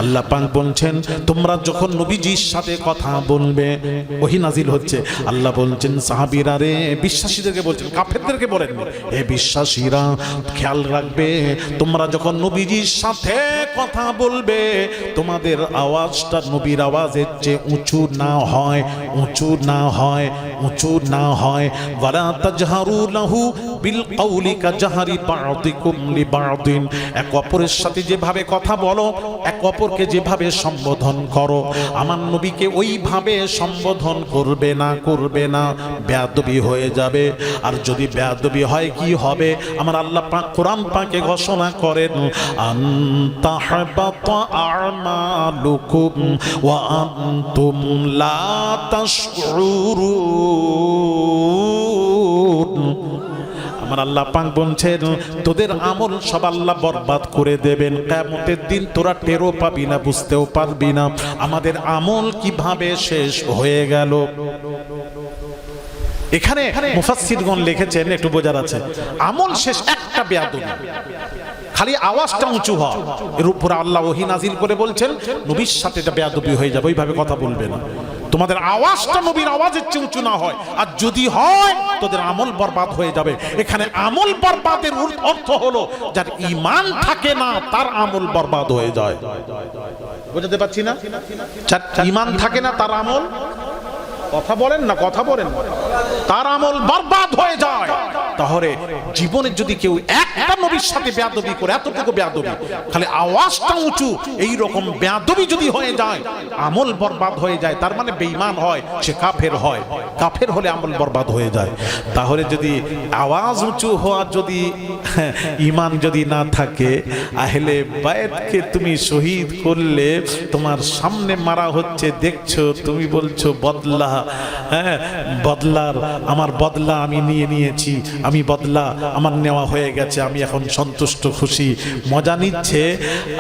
Speaker 1: আল্লাহ পাক বলছেন, তোমরা যখন নবীজির সাথে কথা বলবে, ওহী নাজিল হচ্ছে, আল্লাহ বলছেন সাহাবীরা রে, বিশ্বাসীদেরকে বলছেন, কাফেরদেরকে বলেন, হে বিশ্বাসীরা খেয়াল রাখবে, তোমরা যখন নবীজির সাথে কথা বলবে, তোমাদের আওয়াজটা নবীর আওয়াজের চেয়ে উঁচু না হয়, উঁচু না হয়, উঁচু না হয়। ওয়ালা তাজহারু লাহু বিল কাউলি কাজহারি বা'দিকুম লিবা'দিন, এক অপরের সাথে যেভাবে কথা বলো, এক অপরকে যেভাবে সম্বোধন করো, আমার নবীকে ওইভাবে সম্বোধন করবে না, বেয়াদবি হয়ে যাবে। আর যদি বেয়াদবি হয় কি হবে? আমার আল্লাহ পাক কোরআন পাকে ঘোষণা করেন, আনতাহবাতা আমালুকুম ওয়া আনতুম লা তাশউরুন। আমার আল্লাহ পাক বলছেন, তোদের আমল সব আল্লাহ বরবাদ করে দেবেন। কিয়ামতের দিন তোরা টেরও পাবি না, বুঝতেও পারবি না আমাদের আমল কিভাবে শেষ হয়ে গেল। এখানে মুফাসসিরগণ লিখেছেন, একটু বোঝার আছে, আমল শেষ একটা বেয়াদবি, খালি আওয়াজটা উঁচু হয়, এর উপর আল্লাহ ওহী নাজিল করে বলছেন, নবীর সাথে এটা বেয়াদবি হয়ে যাবে, ওইভাবে কথা বলবে না। তোমাদের আওয়াজটা নবীর আওয়াজের চেয়ে উঁচু না হয়, আর যদি হয় তোদের আমল বরবাদ হয়ে যাবে। এখানে আমল বরবাদের অর্থ হলো যার ঈমান থাকে না তার আমল বরবাদ হয়ে যায়। বুঝতে পারছি না? ঈমান থাকে না তার আমল, কথা বলেন না, তার আমল বরবাদ হয়ে যায়। তাহলে জীবনে যদি কেউ এক একটা নবীর সাথে বেয়াদবি করে, এতটুকু বেয়াদবি, খালি আওয়াজটা উঁচু, এই রকম বেয়াদবি যদি হয়ে যায় আমল বরবাদ হয়ে যায়, তার মানে বেঈমান হয়, সে কাফের হয়। কাফের হলে আমল বরবাদ হয়ে যায়। তাহলে যদি আওয়াজ উঁচু হওয়া যদি ঈমান যদি না থাকে, আহলে বায়তকে তুমি শহীদ করলে তোমার সামনে মারা হচ্ছে, দেখছো, তুমি বলছো বদলা, হ্যাঁ বদলার, আমার বদলা আমি নিয়ে নিয়েছি, আমি বদলা আমার নেওয়া হয়ে গেছে, আমি এখন সন্তুষ্ট খুশি, মজা নিচ্ছে।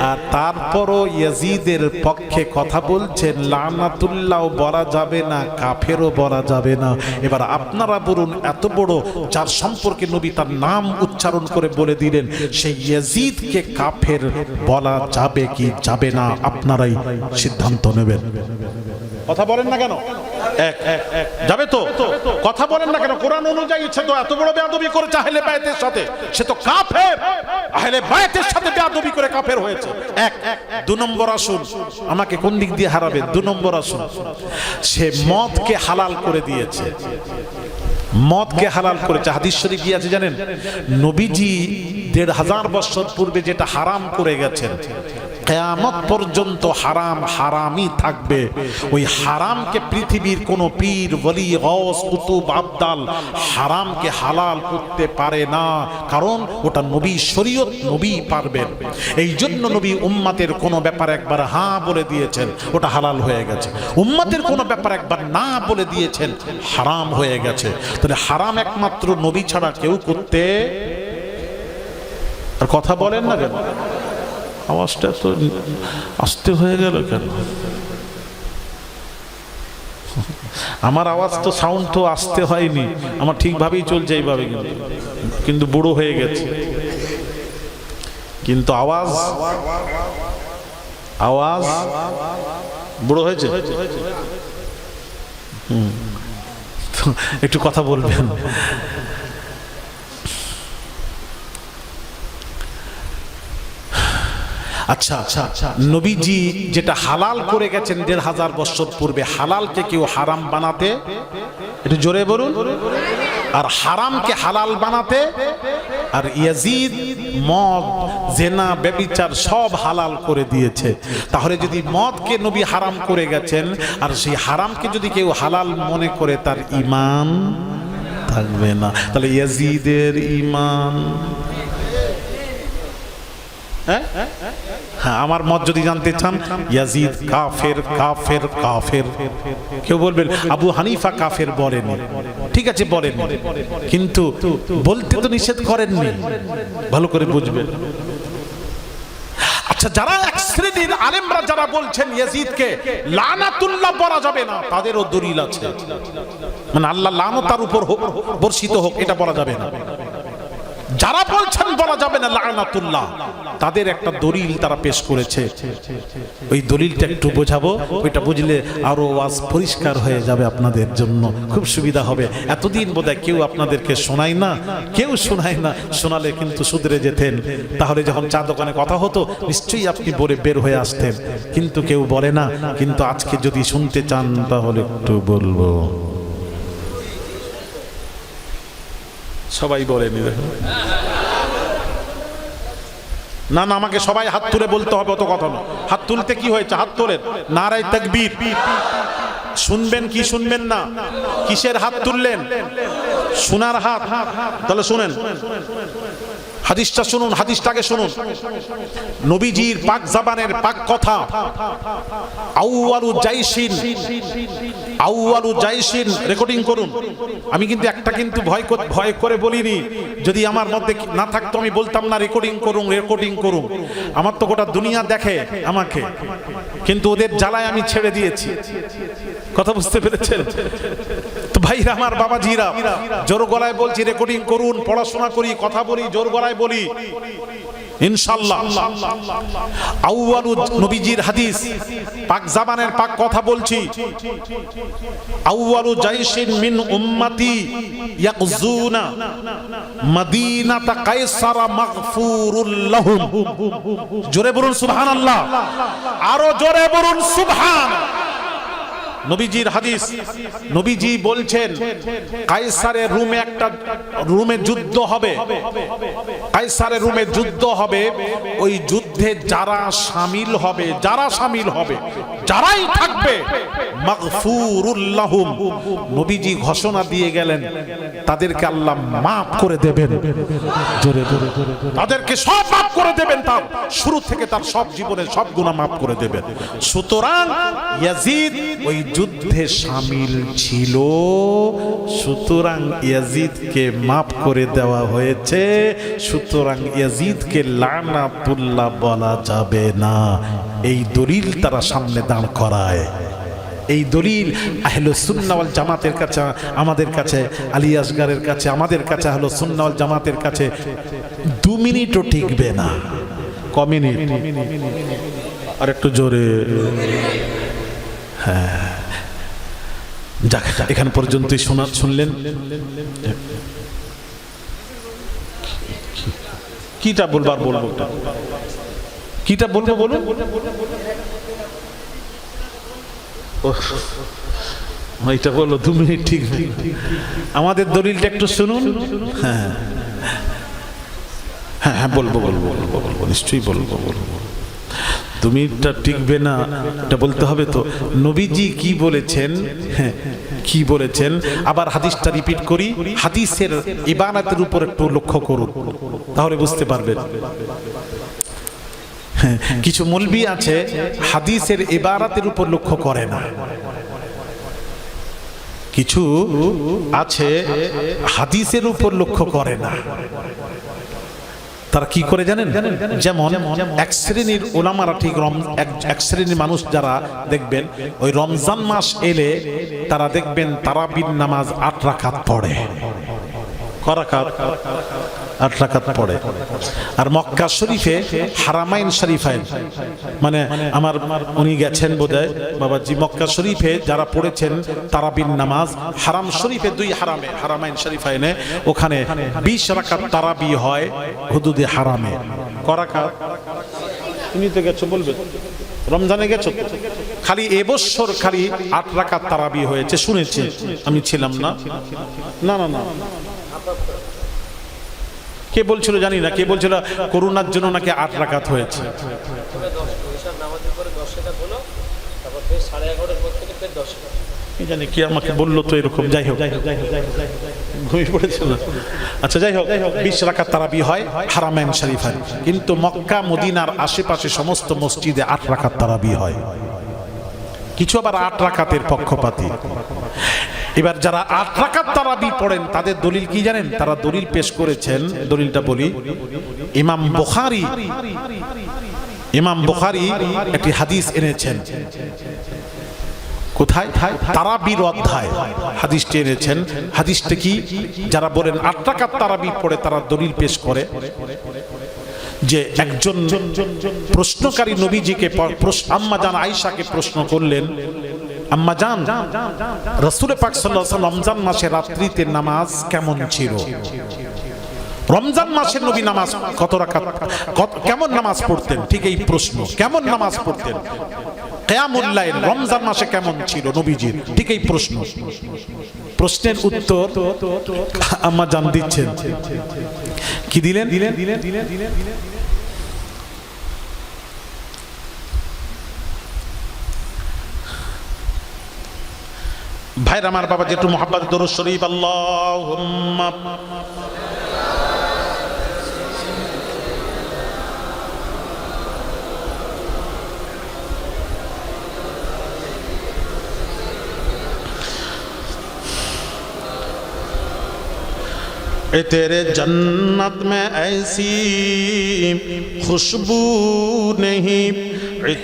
Speaker 1: আর তারপরও ইয়াজিদের পক্ষে কথা বলছেন, লানাতুল্লাহ বলা যাবে না, কাফেরও বলা যাবে না। এবার আপনারা বলুন, এত বড় যার সম্পর্কে নবী তার নাম উচ্চারণ করে বলে দিলেন, সেই ইয়াজিদকে কাফের বলা যাবে কি যাবে না, আপনারাই সিদ্ধান্ত নেবেন। কথা বলেন না কেন? যাবে তো? কথা বলেন না কেন? কোরআন অনুযায়ী সে তো এত বড় বেয়াদবি করেছে আহলে বায়তের সাথে, সে তো কাফের, আহলে বায়তের সাথে বেয়াদবি করে কাফের হয়েছে। এক। দু নম্বর আসুন, আমাকে কোন দিক দিয়ে হারাবে? দু নম্বর আসুন, সে মদকে হালাল করে দিয়েছে। মদকে হালাল করেছে। হাদিস শরীফ কি আছে জানেন? নবীজি ১৫০০ বছর পূর্বে যেটা হারাম করে গেছেন, কিয়ামত পর্যন্ত হারাম হারামই থাকবে। ওই হারামকে পৃথিবীর কোন পীর, ওলি, গওস, কুতুব, আবদাল হারামকে হালাল করতে পারে না, কারণ ওটা নবী শরীয়ত, নবী পারবেন। এই জন্য নবী উম্মতের কোন ব্যাপার একবার হ্যাঁ বলে দিয়েছেন, ওটা হালাল হয়ে গেছে। উম্মতের কোন ব্যাপার একবার না বলে দিয়েছেন, হারাম হয়ে গেছে। তাহলে হারাম একমাত্র নবী ছাড়া কেউ করতে। আর কথা বলেন না কেন? আওয়াজটা তো আস্তে হয়ে গেল কেন? আমার আওয়াজ তো, সাউন্ড তো আস্তে হয়নি, আমার ঠিকভাবেই চলছে এইভাবে, কিন্তু বুড়ো হয়ে গেছে। কিন্তু আওয়াজ আওয়াজ বুড়ো হয়েছে। একটু কথা বলবেন। আচ্ছা, নবীজি যেটা হালাল করে গেছেন ১৫০০ বছর পূর্বে, হালালকে কেউ হারাম বানাতে, একটু জোরে বলুন, আর হারামকে হালাল বানাতে, আর ইয়াজিদ মদ, জেনা, ব্যভিচার সব হালাল করে দিয়েছে। তাহলে যদি মদকে নবী হারাম করে গেছেন, আর সেই হারামকে যদি কেউ হালাল মনে করে, তার ঈমান থাকবে না। তাহলে ইয়াজিদের ঈমান, হ্যাঁ, আমার মত যদি জানতে চান, ইয়াজিদ কাফের, কাফের, কাফের। কেউ বলবেন আবু হানিফা কাফের বলেনি, ঠিক আছে বলেন, কিন্তু বলতে তো নিষেধ করেননি, ভালো করে বুঝবেন। আচ্ছা, যারা এক শ্রেণীর আলেমরা যারা বলছেন ইয়াজিদকে লানাতুল্লাহ বলা যাবে না, তাদেরও দলিল আছে, মানে আল্লাহ লানত তার উপর বর্ষিত হোক, এটা বলা যাবে না। যারা বলছেন বলা যাবে না লানাতুল্লাহ, তাদের একটা দলিল তারা পেশ করেছে। ওই দলিলটা একটু বোঝাবো, ওইটা বুঝলে আরো ওয়াজ পরিষ্কার হয়ে যাবে, আপনাদের জন্য খুব সুবিধা হবে। এতদিন বোধহয় কেউ আপনাদেরকে শোনায় না, কেউ শোনায় না, শোনালে কিন্তু শুধরে যেতেন। তাহলে যখন চা দোকানে কথা হতো, নিশ্চয়ই আপনি বলে বের হয়ে আসতেন, কিন্তু কেউ বলে না। কিন্তু আজকে যদি শুনতে চান, তাহলে একটু বলবো। সবাই বলেনি, দেখো না না, আমাকে সবাই হাত তুলে বলতে হবে, অত কথা না। হাত তুলতে কি হয়েছে? হাত তোলেন, নারায়ে তাকবীর। শুনবেন কি শুনবেন না? কিসের হাত তুললেন? শোনার হাত। তাহলে শুনেন, হাদিসটা শুনুন, হাদিসটাকে শুনুন। নবীজির পাক জবানের পাক কথা, আউয়ালু জাইশিন রেকর্ডিং করুন। আমি কিন্তু একটা কিন্তু ভয় করে বলিনি, যদি আমার মধ্যে না থাকতো আমি বলতাম না রেকর্ডিং করুন। আমার তো গোটা দুনিয়া দেখে আমাকে, কিন্তু ওদের জ্বালায় আমি ছেড়ে দিয়েছি। কথা বুঝতে পেরেছেন তো ভাইরা আমার, বাবাজিরা, জোর গলায় বলছি রেকর্ডিং করুন, পড়াশোনা করি, কথা বলি, জোর গলায় বলি ইনশাআল্লাহ। আউয়ালু নবীজির হাদিস, পাক জবানের পাক কথা বলছি। আউয়ালু জাইশিন মিন উম্মতি ইয়াকজুনা মদিনাতা কায়সারা মাগফুরুল লাহুম। জোরে বলুন সুবহানাল্লাহ, আরো জোরে বলুন সুবহান। নবীজির হাদিস, নবীজি বলছেন কায়সারের রুমে একটা রুমে যুদ্ধ হবে, কায়সারের রুমে যুদ্ধ হবে, ওই যুদ্ধে যারা শামিল হবে, যারাই থাকবে মাগফুরুল লাহুম, নবীজি ঘোষণা দিয়ে গেলেন তাদেরকে আল্লাহ মাফ করে দেবেন, জোরে জোরে তাদেরকে সব মাফ করে দেবেন, তার শুরু থেকে তার সব জীবনের সব গুনাহ মাফ করে দেবেন। সুতরাং ইয়াজিদ ওই যুদ্ধে শামিল ছিল, সুতরাং ইয়াজিদকে মাফ করে দেওয়া হয়েছে, সুতরাং ইয়াজিদকে লানাতুল্লাহ বলা যাবে না। এই দলিল তারা সামনে দাঁড় করায়, এই দলিল আহলুস সুন্নাহ ওয়াল জামাতের কাছে, আমাদের কাছে, আলী আসগারের কাছে, আমাদের কাছে আহলুস সুন্নাহ ওয়াল জামাতের কাছে 2 মিনিটও টিকবে না। ক মিনিট? আর একটু জোরে। হ্যাঁ, যাক, এখান পর্যন্তই শুনলেন। কিটা বলবার বলবো, কিটা বলবো বলুন। এটা বলো 2 মিনিট ঠিক নেই। আমাদের দলিলটা একটু শুনুন। হ্যাঁ হ্যাঁ হ্যাঁ, বলবো নিশ্চয়ই বলবো। 2 মিনিটটা টিকবে না, এটা বলতে হবে তো। নবীজি কি বলেছেন, হ্যাঁ কি বলেছেন, আবার হাদিসটা রিপিট করি। হাদিসের ইবানাতের উপর একটু লক্ষ্য করুন, তাহলে বুঝতে পারবেন। কিছু মৌলবি আছে হাদিসের ইবারাতের উপর লক্ষ্য করে না, কিছু আছে হাদিসের উপর লক্ষ্য করে না। তারা কি করে জানেন? যেমন এক শ্রেণীর ওলামারা, ঠিক এক শ্রেণীর মানুষ যারা দেখবেন ওই রমজান মাস এলে তারা দেখবেন তারাবির নামাজ 8 রাকাত পড়ে। ক রাকাত? 8 রাকাত পড়ে। আর মক্কা শরীফে হারামাইন শরীফাইন, মানে আমার উনি গেছেন বোধহয় বাবাজি, মক্কা শরীফে যারা পড়েছেন তারাবির নামাজ, হারাম শরীফে 2 হারামে, হারামাইন শরীফাইনে, ওখানে 20 রাকাত তারাবি হয় হুদুদে হারামে। ক রাকাত? তুমি তো গেছো, বলবে রমজানে গেছো, খালি এবছর খালি 8 রাকাত তারাবি হয়েছে শুনেছি, আমি ছিলাম না। না না না, কে বলছিল জানি না, কে বলছিল করোনার জন্য নাকি 8 রাকাত হয়েছে। জানি কি আমাকে বললো তো এরকম, যাই হোক ঘুমিয়ে পড়েছিল। আচ্ছা যাই হোক, 20 রাকাত তারাবি হয় হারামাইন শরীফায়, কিন্তু মক্কা মদিনার আশেপাশে সমস্ত মসজিদে 8 রাকাত তারাবি হয়। কিছু আবার 8 রাকাতের পক্ষপাতী। এবার যারা 8 রাকাত তারাবি পড়েন তাদের দলিল কি জানেন? তারা দলিল পেশ করেছেন, দলিলটা বলি। ইমাম বুখারী একটি হাদিস এনেছেন। কোথায়? তারাবির অধ্যায় হাদিসটি এনেছেন। হাদিসটা কি? যারা বলেন 8 রাকাত তারাবি পড়ে তারা দলিল পেশ করে যে একজন প্রশ্নকারী নবীজিকে, আম্মা জান আয়েশাকে প্রশ্ন করলেন, আম্মা জান, রাসূল পাক সাল্লাল্লাহু আলাইহি ওয়াসাল্লাম রমজান মাসে রাত্রিতে নামাজ কেমন ছিল? রমজান মাসের নবী নামাজ কত রাকাত, কেমন নামাজ পড়তেন? ঠিক এই প্রশ্ন, কেমন নামাজ পড়তেন? কিয়ামুল লাইল রমজান মাসে কেমন ছিল নবীজির? ঠিক এই প্রশ্ন। প্রশ্নের উত্তর আম্মা জান দিচ্ছেন। কি দিলেন? ভাইরা আমার, বাবা যেটু মুহাব্বত দরুদ শরীফ, আল্লাহুম্মা तेरे जन्नत में ऐसी खुशबू नहीं,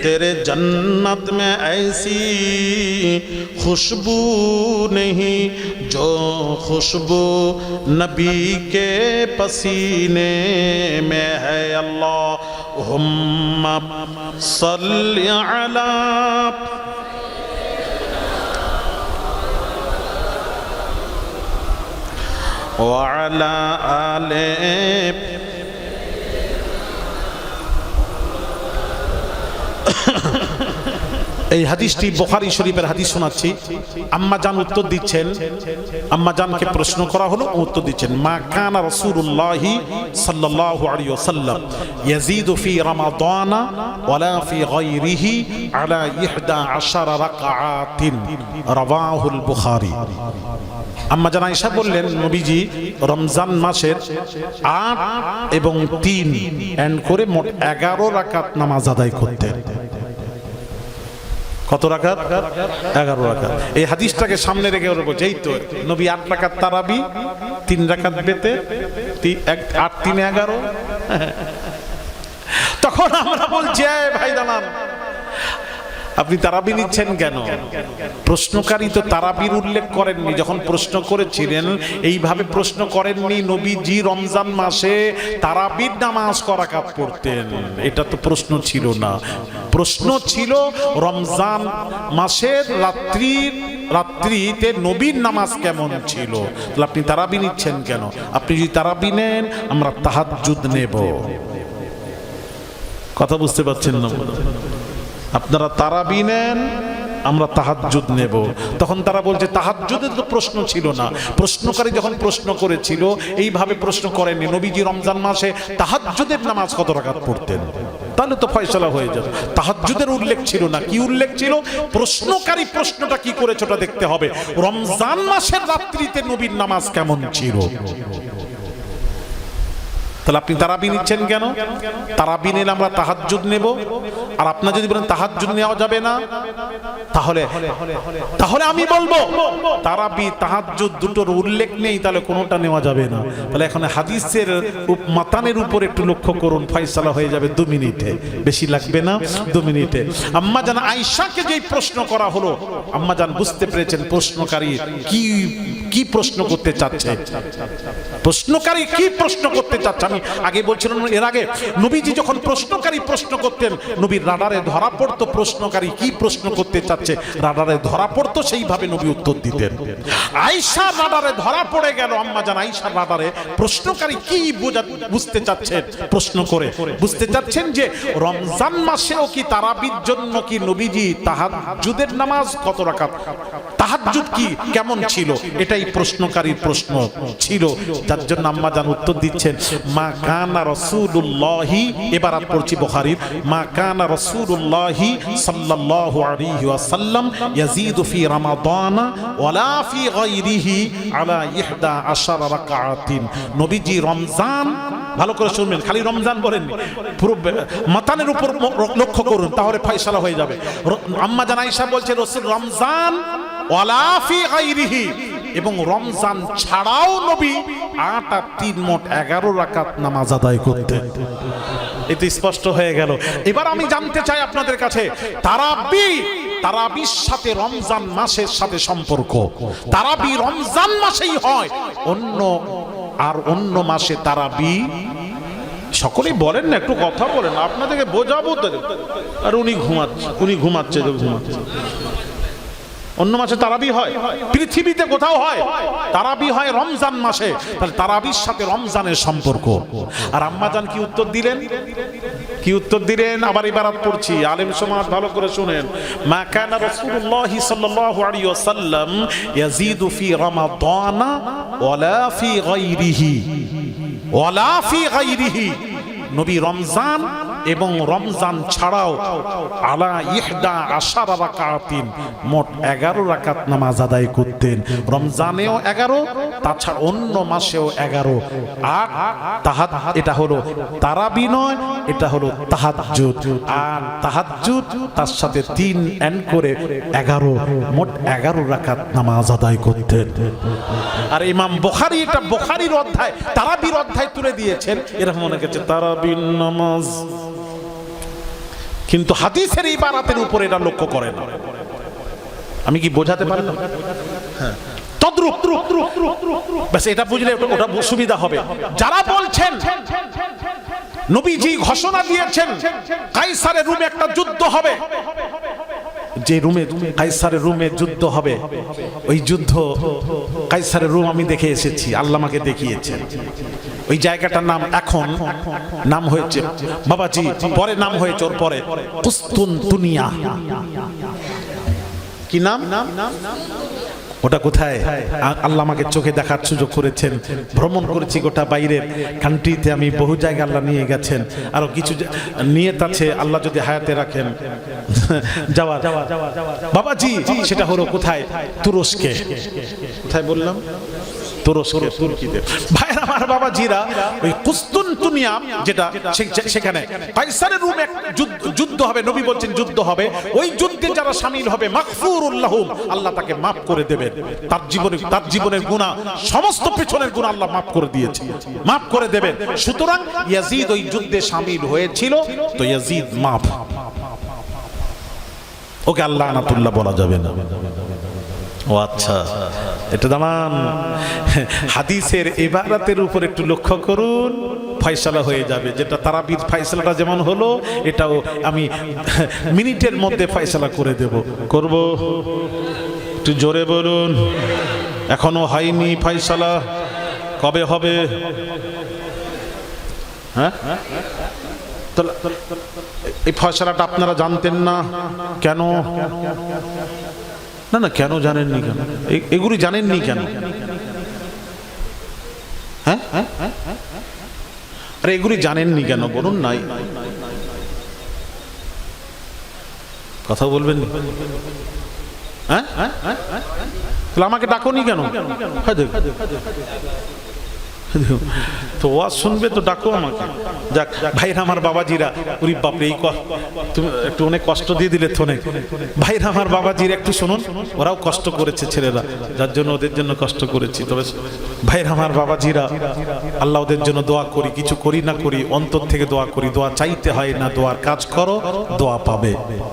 Speaker 1: तेरे जन्नत में ऐसी खुशबू नहीं जो खुशबू नबी के पसीने में है। अल्लाहुम्मा सल्ली अला وعلى آله এই হাদিসটি বুখারী শরীফের হাদিস শোনাচ্ছি। আম্মা জান উত্তর দিচ্ছেন, আম্মা জানকে প্রশ্ন করা হলো, উত্তর দিচ্ছেন মা কানা রাসূলুল্লাহি সাল্লাল্লাহু আলাইহি ওয়াসাল্লাম ইয়াজিদু ফি রমাদানা ওয়ালা ফি গায়রিহি আলা 11 রাকাআতিন রাওয়াহুল বুখারী। আম্মা জান আয়েশা বললেন নবীজি রমজান মাসের 8 এবং 3 এন্ড করে মোট 11 রাকাত নামাজ আদায় করতেন। কত রাকাত? 11 রাকাত। এই হাদিসটাকে সামনে রেখে ওরা বলছে এই তো নবী 8 রাকাত তারাবি, 3 রাকাত বেতে, 8 3 11। তখন আমরা বলছি ভাই দাঁড়ান, আপনি তারাবি নিচ্ছেন কেন? প্রশ্নকারী তো তারাবির উল্লেখ করেননি। যখন প্রশ্ন করেছিলেন এইভাবে প্রশ্ন করেননি নবীজি রমজান মাসে তারাবির নামাজ করাকাত পড়তেন, এটা তো প্রশ্ন ছিল না। প্রশ্ন ছিল রমজান মাসের রাত্রিতে নবীর নামাজ কেমন ছিল। তাহলে আপনি তারাবি নিচ্ছেন কেন? আপনি যদি তারাবি নেন আমরা তাহাজ্জুদ নেব। কথা বুঝতে পারছেন না? আপনারা তারাবি নেন আমরা তাহাজ্জুদ নেব। তখন তারা বলছে তাহাজ্জুদের তো প্রশ্ন ছিল না। প্রশ্নকারী যখন প্রশ্ন করেছিল এইভাবে প্রশ্ন করেননি নবীজি রমজান মাসে তাহাজ্জুদের নামাজ কত রাকাত পড়তেন, তাহলে তো ফয়সালা হয়ে যাবে। তাহাজ্জুদের উল্লেখ ছিল না। কি উল্লেখ ছিল? প্রশ্নকারী প্রশ্নটা কি করেছে ওটা দেখতে হবে। রমজান মাসের রাত্রিতে নবীর নামাজ কেমন ছিল। তাহলে আপনি তারাবি নিচ্ছেন কেন? তারাবি নিলে আমরা তাহাজ্জুদ নেব। আর আপনারা যদি বলেন তাহাজ্জুদ নেওয়া যাবে না, তাহলে আমি বলবো তারাবি তাহাজ্জুদ দুটোর উল্লেখ নেই, তাহলে কোনোটা নেওয়া যাবে না। তাহলে এখন হাদিসের মাতানের উপর একটু লক্ষ্য করুন, ফয়সালা হয়ে যাবে 2 মিনিটে, বেশি লাগবে না, 2 মিনিটে। আম্মা জান আয়েশাকে যেই প্রশ্ন করা হলো, আম্মা জান বুঝতে পেরেছেন প্রশ্নকারী কি প্রশ্ন করতে চাচ্ছে। প্রশ্নকারী কি প্রশ্ন করতে চাচ্ছে আমি আগে বলছিলাম। এর আগে নবীজি যখন প্রশ্নকারী প্রশ্ন করতেন নবীর রাডারে ধরা পড়তো প্রশ্নকারী কি প্রশ্ন করতে চাচ্ছে, রাডারে ধরা পড়তো, সেইভাবে নবী উত্তর দিতেন। আয়েশা রাডারে ধরা পড়ে গেল, আম্মা জান আয়েশা রাডারে প্রশ্নকারী কি বুঝতে চাচ্ছেন, প্রশ্ন করে বুঝতে চাচ্ছেন যে রমজান মাসেও কি তারাবির জন্য কি নবীজি তাহাজ্জুদের নামাজ কত রাকাত, তাহাজ্জুদ কি কেমন ছিল, এটাই প্রশ্নকারীর প্রশ্ন ছিল। যার জন্য আম্মা জান উত্তর দিচ্ছেন মা কানা রাসূলুল্লাহি, এবার আর পড়ছি বুখারীর, মা কানা রাসূলুল্লাহি সাল্লাল্লাহু আলাইহি ওয়াসাল্লাম ইয়াজিদু ফি রমাদানা ওয়ালা ফি গায়রিহি আলা 11 রাকাআতিন। নবীজি রমজান, ভালো করে শুনবেন, খালি রমজান বলেননি, পুরো মাতানের উপর লক্ষ্য করুন, তাহলে ফয়সালা হয়ে যাবে। আম্মা জান আয়েশা বলছে রাসূল রমজান ওয়ালা ফি গায়রিহি, এবং রমজান ছাড়াও নবী 8 আর 3 মোট 11 রাকাত নামাজ আদায় করতেন। এতে স্পষ্ট হয়ে গেল। এবার আমি জানতে চাই আপনাদের কাছে তারাবির সাথে রমজান মাসের সাথে সম্পর্ক। তারাবি রমজান মাসেই হয়, অন্য মাসে তারাবি সকলেই বলেন না, একটু কথা বলেন, আপনাদেরকে বোঝাবো তো। আর উনি ঘুমাচ্ছে অন্য মাসে তারাবি হয়? পৃথিবীতে কোথাও হয়? তারাবি হয় রমজান মাসে। তাহলে তারাবির সাথে রমজানের সম্পর্ক। আর আম্মা জান কি উত্তর দিলেন? কি উত্তর দিলেন? আবার ইবারত পড়ছি, আলেম সমাজ ভালো করে শুনেন। মা কানা রাসূলুল্লাহি সাল্লাল্লাহু আলাইহি ওয়াসাল্লাম ইয়াজিদু ফি রমাদানা ওয়ালা ফি গায়রিহি, নবী রমজান এবং রমজান ছাড়াও আলা 11 রাকাতিন মোট 11 রাকাত নামাজ আদায় করতেন। রমজানেও 11, তাছাড়া অন্য মাসেও 11। আর এটা হলো তারাবি নয়, এটা হলো তাহাজ্জুদ। আর তাহাজ্জুদ তার সাথে 3 এন্ড করে 11, মোট 11 রাকাত নামাজ আদায় করতেন। আর ইমাম বুখারী এটা বুখারীর অধ্যায়, তারাবির অধ্যায় তুলে দিয়েছেন। এরকম মনে করছে তারাবির নামাজ, কিন্তু হাদিসের ইবারাতের উপর এটা লক্ষ্য করে না। আমি কি বোঝাতে পারলাম? হ্যাঁ, তদ্রুপ ব্যাস, এটা বুঝলে ওটা সুবিধা হবে। যারা বলছেন নবীজি ঘোষণা দিয়েছেন কায়সারের রুমে একটা যুদ্ধ হবে, যে রুমে কায়সারের রুমে যুদ্ধ হবে, ওই যুদ্ধ কায়সারের রুম আমি দেখে এসেছি, আল্লাহ আমাকে দেখিয়েছেন। ওই জায়গাটার নাম এখন নাম হয়েছে বাবাজি, পরে নাম হয়েছে ওর পরে কুস্তুনতুনিয়া। কি নাম? ওটা কোথায়? আল্লাহ আমাকে চোখে দেখার সুযোগ করেছেন, ভ্রমণ করেছি গোটা বাইরের কান্ট্রিতে, আমি বহু জায়গায় আল্লাহ নিয়ে গেছেন, আরো কিছু নিয়ত আছে আল্লাহ যদি হায়াতে রাখেন যাওয়ার। বাবাজি সেটা হলো কোথায়? তুরস্কে। কোথায় বললাম? তুরস্কে, তুর্কিতে। ভাইরা আমার বাবাজিরা, ওই কুস্তুনতুনিয়া যেটা সেখানে কায়সারের রুমে যুদ্ধ হবে, নবী বলছেন যুদ্ধ হবে। ওই যুদ্ধে যারা শামিল হবে মাগফুরুল লাহুম, আল্লাহ তাকে মাফ করে দেবেন। তার জীবনের গুনাহ, সমস্ত পিছনের গুনাহ আল্লাহ মাফ করে দিয়েছে, মাফ করে দেবেন। সুতরাং ইয়াজিদ ওই যুদ্ধে শামিল হয়েছিল, তো ইয়াজিদ মাফ, ওকে আল্লাহ আনাতুল্লাহ বলা যাবে না। ও আচ্ছা, এটা দামান হাদিসের ইবারতের উপর একটু লক্ষ্য করুন, ফয়সালা হয়ে যাবে। যেটা তারাবির ফয়সালাটা যেমন হলো, এটাও আমি মিনিটের মধ্যে ফয়সালা করে দেব। করব? একটু জোরে বলুন। এখনো হয়নি ফয়সালা, কবে হবে? হ্যাঁ, এই ফয়সালাটা আপনারা জানতেন না কেন? না না, কেন জানেননি? কেন এগুলি জানেননি কেন? হ্যাঁ, আরে এগুলি জানেননি কেন বলুন? নাই কথা বলবেন? হ্যাঁ, তাহলে আমাকে ডাকোনি কেন? তো ওয়াজ শুনবে তো ডাকো আমাকে। যাক ভাইরা আমার বাবাজিরা, উরি বাপরে, এই তুমি একটু অনেক কষ্ট দিয়ে দিলে তো অনেক। ভাইরা আমার বাবাজিরা একটু শুনুন, ওরাও কষ্ট করেছে ছেলেরা, যার জন্য ওদের জন্য কষ্ট করেছি। তবে ভাইরা আমার বাবাজিরা, আল্লাহ ওদের জন্য দোয়া করি, কিছু করি না করি অন্তর থেকে দোয়া করি। দোয়া চাইতে হয় না, দোয়ার কাজ করো, দোয়া পাবে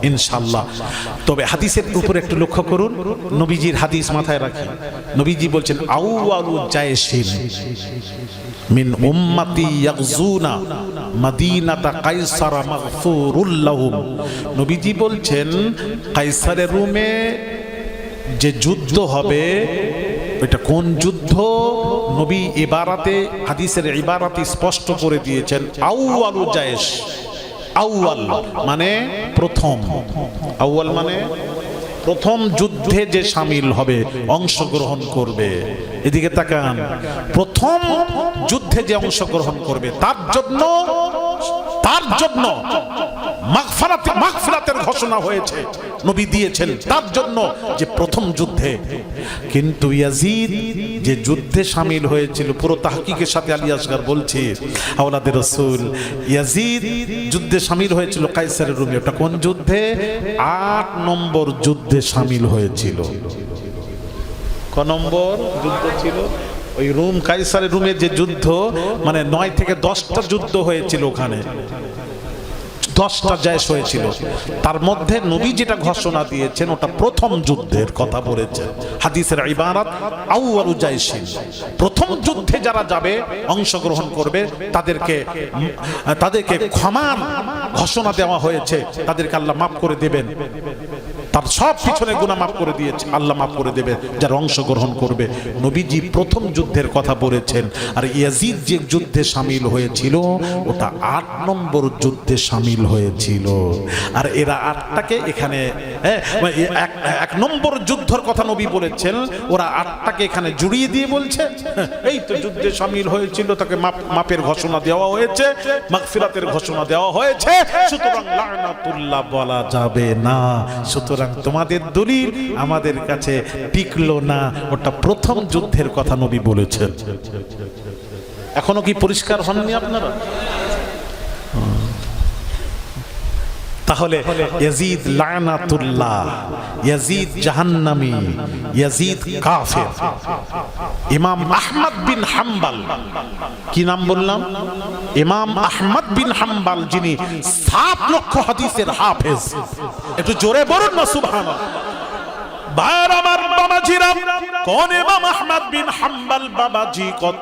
Speaker 1: ইনশাআল্লাহ। তবে হাদিসের উপর একটু লক্ষ্য করুন, নবীজির হাদিস মাথায় রাখি। নবীজি বলছেন আউয়ালু জায়শিন মিন উম্মতি ইয়াগজুনা মদিনাতা কায়সার মাগফুরুল লাহুম। নবীজি বলছেন কায়সারের রুমে যে যুদ্ধ হবে, এটা কোন যুদ্ধ? নবী ইবারাতে, হাদিসের ইবারাতে স্পষ্ট করে দিয়েছেন আউয়ালু জায়শ। আউয়াল মানে প্রথম, আউয়াল মানে প্রথম যুদ্ধে যে শামিল হবে, অংশগ্রহণ করবে। এদিকে তাকান, প্রথম যুদ্ধে যে অংশগ্রহণ করবে তার জন্য মাগফিরাতের ঘোষণা হয়েছে, নবী দিয়েছেন তার জন্য, যে প্রথম যুদ্ধে। কিন্তু ইয়াজিদ যে যুদ্ধে শামিল হয়েছিল, পুরো তাহকিকের সাথে আলী আসগার বলছি, আওলাদের রাসূল, ইয়াজিদ যুদ্ধে শামিল হয়েছিল কায়সারের রুমে। ওটা কোন যুদ্ধে? 8 নম্বর যুদ্ধে শামিল হয়েছিল। ক নম্বর যুদ্ধ ছিল? ওই রুম, কায়সারের রুমের যে যুদ্ধ, মানে 9 থেকে 10টা যুদ্ধ হয়েছিল, ওখানে 10টা জায়শ হয়েছিল। তার মধ্যে নবী যেটা ঘোষণা দিয়েছেন ওটা প্রথম যুদ্ধের কথা বলেছেন। হাদিসের ইবারত আউয়ালু জায়শিন, প্রথম যুদ্ধে যারা যাবে, অংশগ্রহণ করবে, তাদেরকে ক্ষমার ঘোষণা দেওয়া হয়েছে, তাদেরকে আল্লাহ মাফ করে দেবেন, তার সব পিছনে গুনাহ মাফ করে দিয়েছে, আল্লাহ মাফ করে দেবে যারা অংশগ্রহণ করবে। নবীজি প্রথম যুদ্ধের কথা বলেছেন। আর ইয়াজিদ যে যুদ্ধে শামিল হয়েছিল ওটা 8 নম্বর যুদ্ধে শামিল হয়েছিল। আর এরা 8টাকে এখানে 1 নম্বর যুদ্ধের কথা নবী বলেছেন, ওরা 8টাকে এখানে জুড়িয়ে দিয়ে বলছে এই তো যুদ্ধে শামিল হয়েছিল, তাকে মাপের ঘোষণা দেওয়া হয়েছে, মাগফিরাতের ঘোষণা দেওয়া হয়েছে, সুতরাং লানাতুল্লাহ বলা যাবে না। সুতরাং তোমাদের দলিল আমাদের কাছে টিকলো না, ওটা প্রথম যুদ্ধের কথা নবী বলেছেন। এখনো কি পরিষ্কার হননি আপনারা? তাহলে ইয়াজিদ লানাতুল্লাহ, ইয়াজিদ জাহান্নামী, ইয়াজিদ কাফের। ইমাম আহমদ বিন হাম্বল, কি নাম বললাম? ইমাম আহমদ বিন হাম্বল, যিনি 7 লক্ষ হাদিসের হাফেজ। একটু জোরে বলুন না সুবহানাল্লাহ। ভাইরা আমার বাবাজিরা, কোন ইমাম আহমদ বিন হাম্বল বাবাজি কত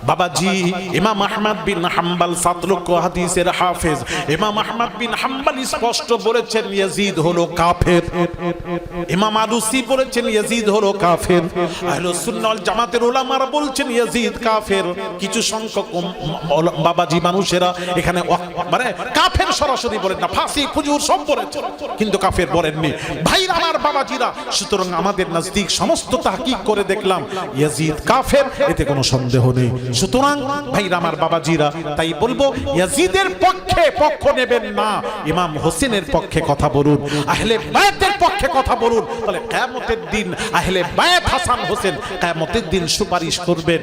Speaker 1: বাবাজি ইমাম আহমদ বিন হাম্বল 7 লক্ষ হাদিসের হাফেজ। ইমাম আহমদ বিন হাম্বল স্পষ্ট বলেছেন ইয়াজিদ হলো কাফের। ইমাম আলুসি বলেছেন ইয়াজিদ হলো কাফের। আহলুস সুন্নাহ ওয়াল জামাতের উলামারা বলছেন ইয়াজিদ কাফের। কিছু সংখ্যক বাবাজি মানুষেরা এখানে মানে কাফের সরাসরি বলেন না, ফাসিক ফুজুর সব বলেছেন, কিন্তু কাফের বলেননি। ভাইরা আমার বাবাজিরা, সুতরাং আমাদের নজদিক সমস্ত তাহকিক করে দেখলাম ইয়াজিদ কাফের, এতে কোনো সন্দেহ নেই। সুতরাং ভাইরা আমার বাবাজিরা, তাই বলবো ইয়াজিদের পক্ষে পক্ষ নেবেন না, ইমাম হোসেনের পক্ষে কথা বলুন, আহলে বায়াতের পক্ষে কথা বলুন। তাহলে কিয়ামতের দিন আহলে বায়াত হাসান হোসেন কিয়ামতের দিন সুপারিশ করবেন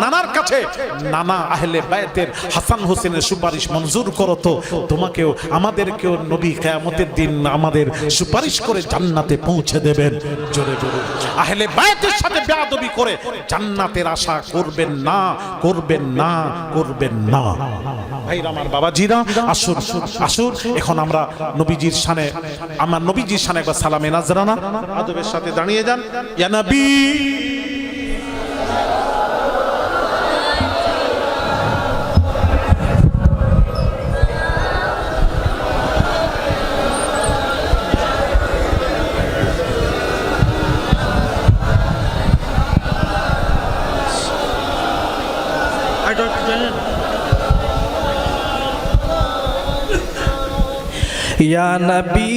Speaker 1: নানার কাছে, নানা আহলে বায়াতের হাসান হোসেনের সুপারিশ মঞ্জুর করো তো তোমাকেও আমাদেরকেও নবী কিয়ামতের দিন আমাদের সুপারিশ করে জান্নাতে পৌঁছে দেবেন। জোরে বলুন, আহলে বায়াতের সাথে বেয়াদবি করে জান্নাতের আশা করবেন না, করবেন না, করবেন না। ভাইরা আমার বাবাজিরা, আসুন আসুন এখন আমরা নবীজির শানে, আমার নবীজির শানে একবার সালামে নাজরানা আদবের সাথে দাঁড়িয়ে যান। ইয়া নবী
Speaker 2: या नबी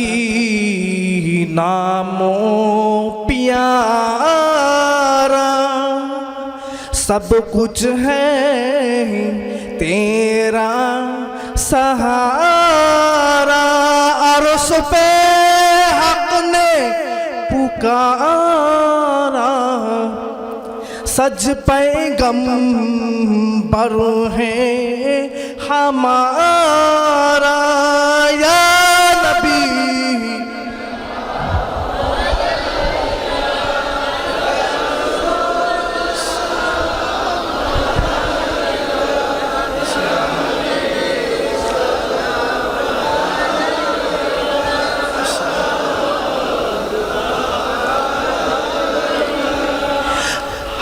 Speaker 2: नामो प्यारा, सब कुछ है तेरा सहारा। अर्श पे हक ने पुकारा, सज पैगंबर है हमारा। या नबी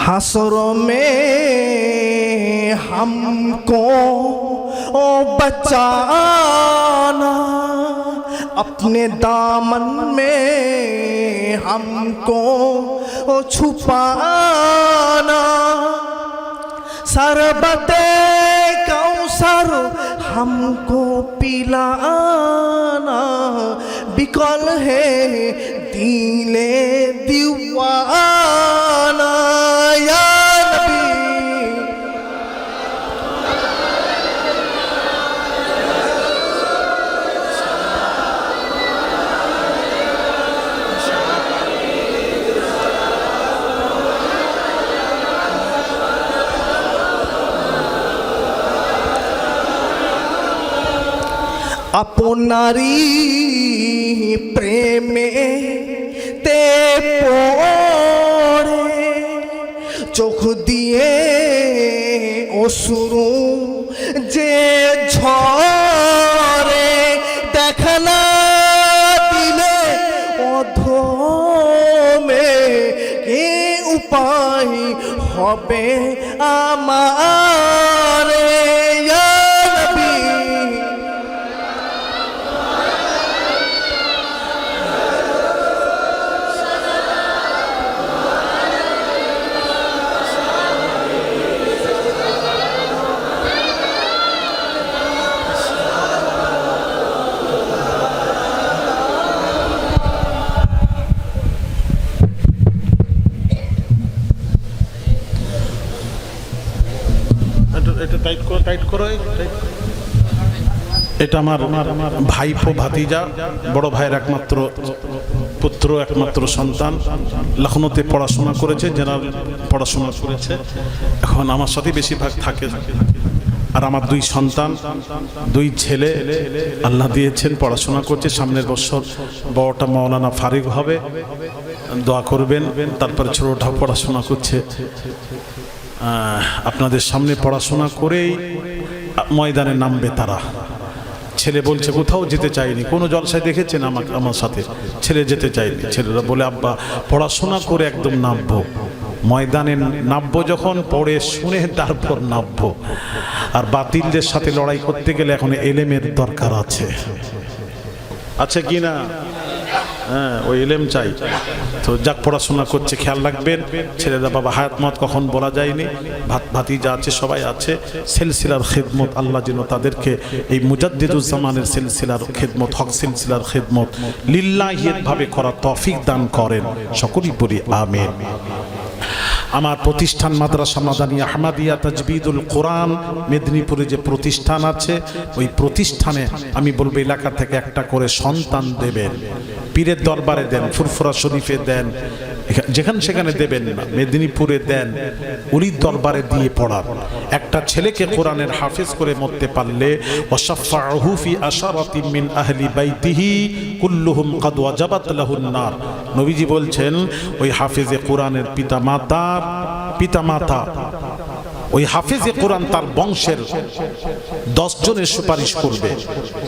Speaker 2: हसर में हमको बचाना, अपने दामन में हमको छुपाना। शरबते कौसर हमको पिलाना, बिकल है दिले दीवाना। या नबी আপনারি প্রেমে তে পড়ে চোখ দিয়ে অশ্রু যে ঝরে, দেখা না দিলে অধমে কি উপায় হবে আমার। ইয়া নবী
Speaker 1: এটা আমার ভাইপো ভাতিজা, বড় ভাইয়ের একমাত্র পুত্র, একমাত্র সন্তান। লখনৌতে পড়াশোনা করেছে, জেনারেল পড়াশোনা করেছে, এখন আমার সাথে বেশিরভাগ থাকে। আর আমার 2 সন্তান, 2 ছেলে আল্লাহ দিয়েছেন, পড়াশোনা করছে। সামনের বছর বড়টা মাওলানা ফারিক হবে, দোয়া করবেন। তারপরে ছোটটা পড়াশোনা করছে। আপনাদের সামনে পড়াশোনা করেই ময়দানে নামবে তারা। ছেলে বলছে কোথাও যেতে চাইনি, কোনো জলসায় দেখেছেন আমার সাথে, ছেলে যেতে চাইনি। ছেলেরা বলে আব্বা পড়াশোনা করে একদম নামবো, ময়দানে নামবো, যখন পড়ে শুনে তারপর নামবো। আর বাতিলদের সাথে লড়াই করতে গেলে এখন এলেমের দরকার আছে কি না? হ্যাঁ, ওই এলেম চাই। তো যাক, পড়াশোনা করছে, খেয়াল রাখবেন ছেলেরা। বাবা হায়াত মত কখন বলা যায়নি, ভাতিজা আছে, সবাই আছে। সিলসিলার খেদমত আল্লাহ যেন তাদেরকে এই মুজাদ্দিদুজ্জামানের সিলসিলার খেদমত, হক সিলসিলার খেদমত লিল্লাহিয়ত ভাবে করার তৌফিক দান করেন, সকলেই বলি আমিন। আমার প্রতিষ্ঠান মাদ্রাসা মাদানী আহমদিয়া তাজবিদুল কোরআন মেদিনীপুরে যে প্রতিষ্ঠান আছে, ওই প্রতিষ্ঠানে আমি বলবো এলাকা থেকে একটা করে সন্তান দেবেন। পীরের দরবারে দেন, ফুরফুরা শরীফে দেন, যেখানে সেখানে দেবেন না, মেদিনীপুরে দেন, উলির দরবারে দিয়ে পড়ার। একটা ছেলেকে কোরআনের হাফেজ করে মরতে পারলে ওয়াশাফাহু ফি আশারাতিন মিন আহলি বাইতিহি কুল্লুহুম ক্বাদ ওয়াজাবাত লাহুন নার। নবীজি বলছেন ওই হাফেজে কোরআনের পিতামাতা ওই হাফেজে কোরআন তার বংশের 10 জনের সুপারিশ করবে।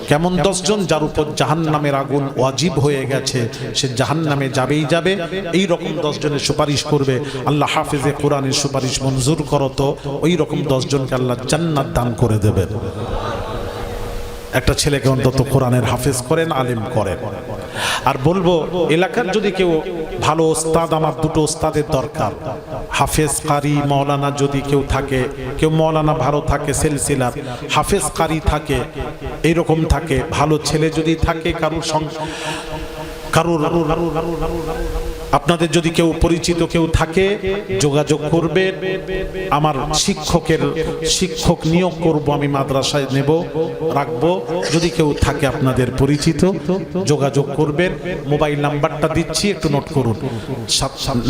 Speaker 1: কেমন 10 জন? যার উপর জাহান্নামের আগুন ওয়াজিব হয়ে গেছে, সে জাহান্নামে যাবেই যাবে, এই রকম 10 জনের সুপারিশ করবে। আল্লাহ হাফেজে কোরআনের সুপারিশ মঞ্জুর করো, তো ওই রকম 10 জনকে আল্লাহ জান্নাত দান করে দেবেন। একটা ছেলেকে অন্তত কোরআনের হাফেজ করেন, আলেম করেন। আর বলবো এলাকার যদি কেউ ভালো ওস্তাদ, আমার 2টো ওস্তাদের দরকার, হাফেজ কারি মাওলানা যদি কেউ থাকে, কেউ মাওলানা ভালো থাকে সিলসিলার, হাফেজ কারি থাকে, এইরকম থাকে, ভালো ছেলে যদি থাকে কারুর আপনাদের যদি কেউ পরিচিত কেউ থাকে যোগাযোগ করবে। আমার শিক্ষক নিয়োগ করব, আমি মাদ্রাসায় নেব, রাখবো। যদি কেউ থাকে আপনাদের পরিচিত যোগাযোগ করবেন। মোবাইল নাম্বারটা দিচ্ছি, একটু নোট করুন।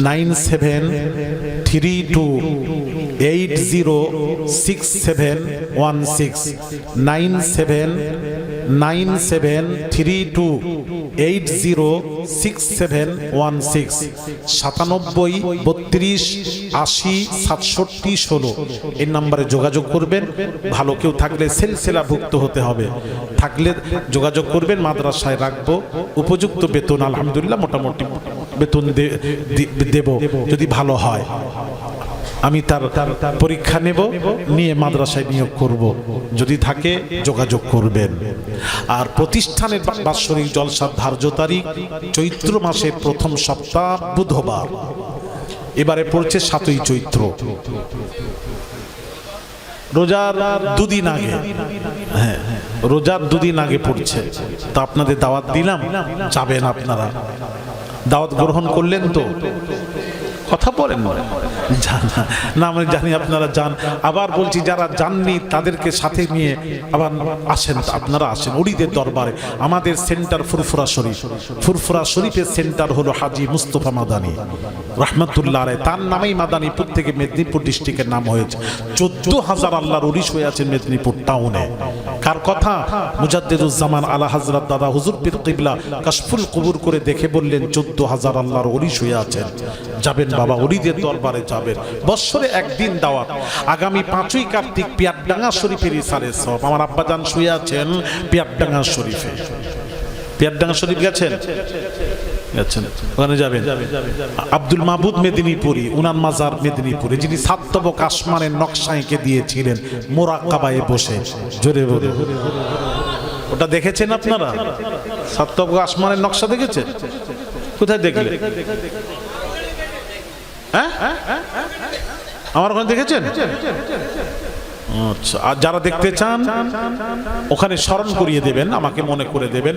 Speaker 1: 9732806716 9732806716 9732806716 এই নম্বরে যোগাযোগ করবেন। ভালো কেউ থাকলে সিলসিলাভুক্ত হতে হবে, থাকলে যোগাযোগ করবেন, মাদ্রাসায় রাখবো। উপযুক্ত বেতন আলহামদুলিল্লাহ মোটামুটি বেতন দেব, যদি ভালো হয়। আমি তার পরীক্ষা নেব, নিয়ে মাদ্রাসায় নিয়োগ করব। যদি থাকে যোগাযোগ করবেন। আর প্রতিষ্ঠানের বাৎসরিক জলসার ধার্য তারিখ চৈত্র মাসের প্রথম সপ্তাহ বুধবার। এবারে পড়ছে 7ই চৈত্র, রোজার 2 দিন আগে। হ্যাঁ, রোজার 2 দিন আগে পড়ছে। তা আপনাদের দাওয়াত দিলাম, যাবেন আপনারা। দাওয়াত গ্রহণ করলেন তো? কথা বলেন না, আমি জানি আপনারা যান। আবার বলছি, যারা যাননি তাদেরকে সাথে নিয়ে আবার আসেন, আপনারা আসেন উলিদের দরবারে। আমাদের সেন্টার ফুরফুরা শরীফের সেন্টার হলো হাজী মুস্তফা মাদানী রহমতুল্লাহ আলাইহি। তার নামেই মাদানীপুর থেকে মেদিনীপুর ডিস্ট্রিক্টের নাম হয়েছে। 14,000 আল্লাহর ওলি হয়ে আছেন মেদিনীপুর টাউনে। কার কথা? মুজাদ্দিদুজ্জামান আলা হযরত দাদা হুজুর পীর কিবলা কাশফুল কুবুর করে দেখে বললেন 14,000 আল্লাহর ওলি হয়ে আছেন। যাবেন বাবা, ওলিদের দরবারে যাবেন। বছরে একদিন দাওয়াত। আগামী 5ই কার্তিক পিয়ারডাঙ্গা শরীফের ইসারে সব। আমার আব্বাজান শুয়ে আছেন পিয়ারডাঙ্গা শরীফে। পিয়ারডাঙ্গা শরীফ গেছেন? ওখানে যাবেন। আব্দুল মাহবুদ মেদিনীপুরি, উনার মাজার মেদিনীপুরে, যিনি সাতবক আসমানের নকশা এঁকে দিয়েছিলেন মোরাক্কাবায় বসে। জোরে বলে, ওটা দেখেছেন আপনারা? সাতবক আসমানের নকশা দেখেছেন? কোথায় দেখলেন? আমার ওখানে দেখেছেন? আচ্ছা, আর যারা দেখতে চান ওখানে স্মরণ করিয়ে দেবেন, আমাকে মনে করে দেবেন।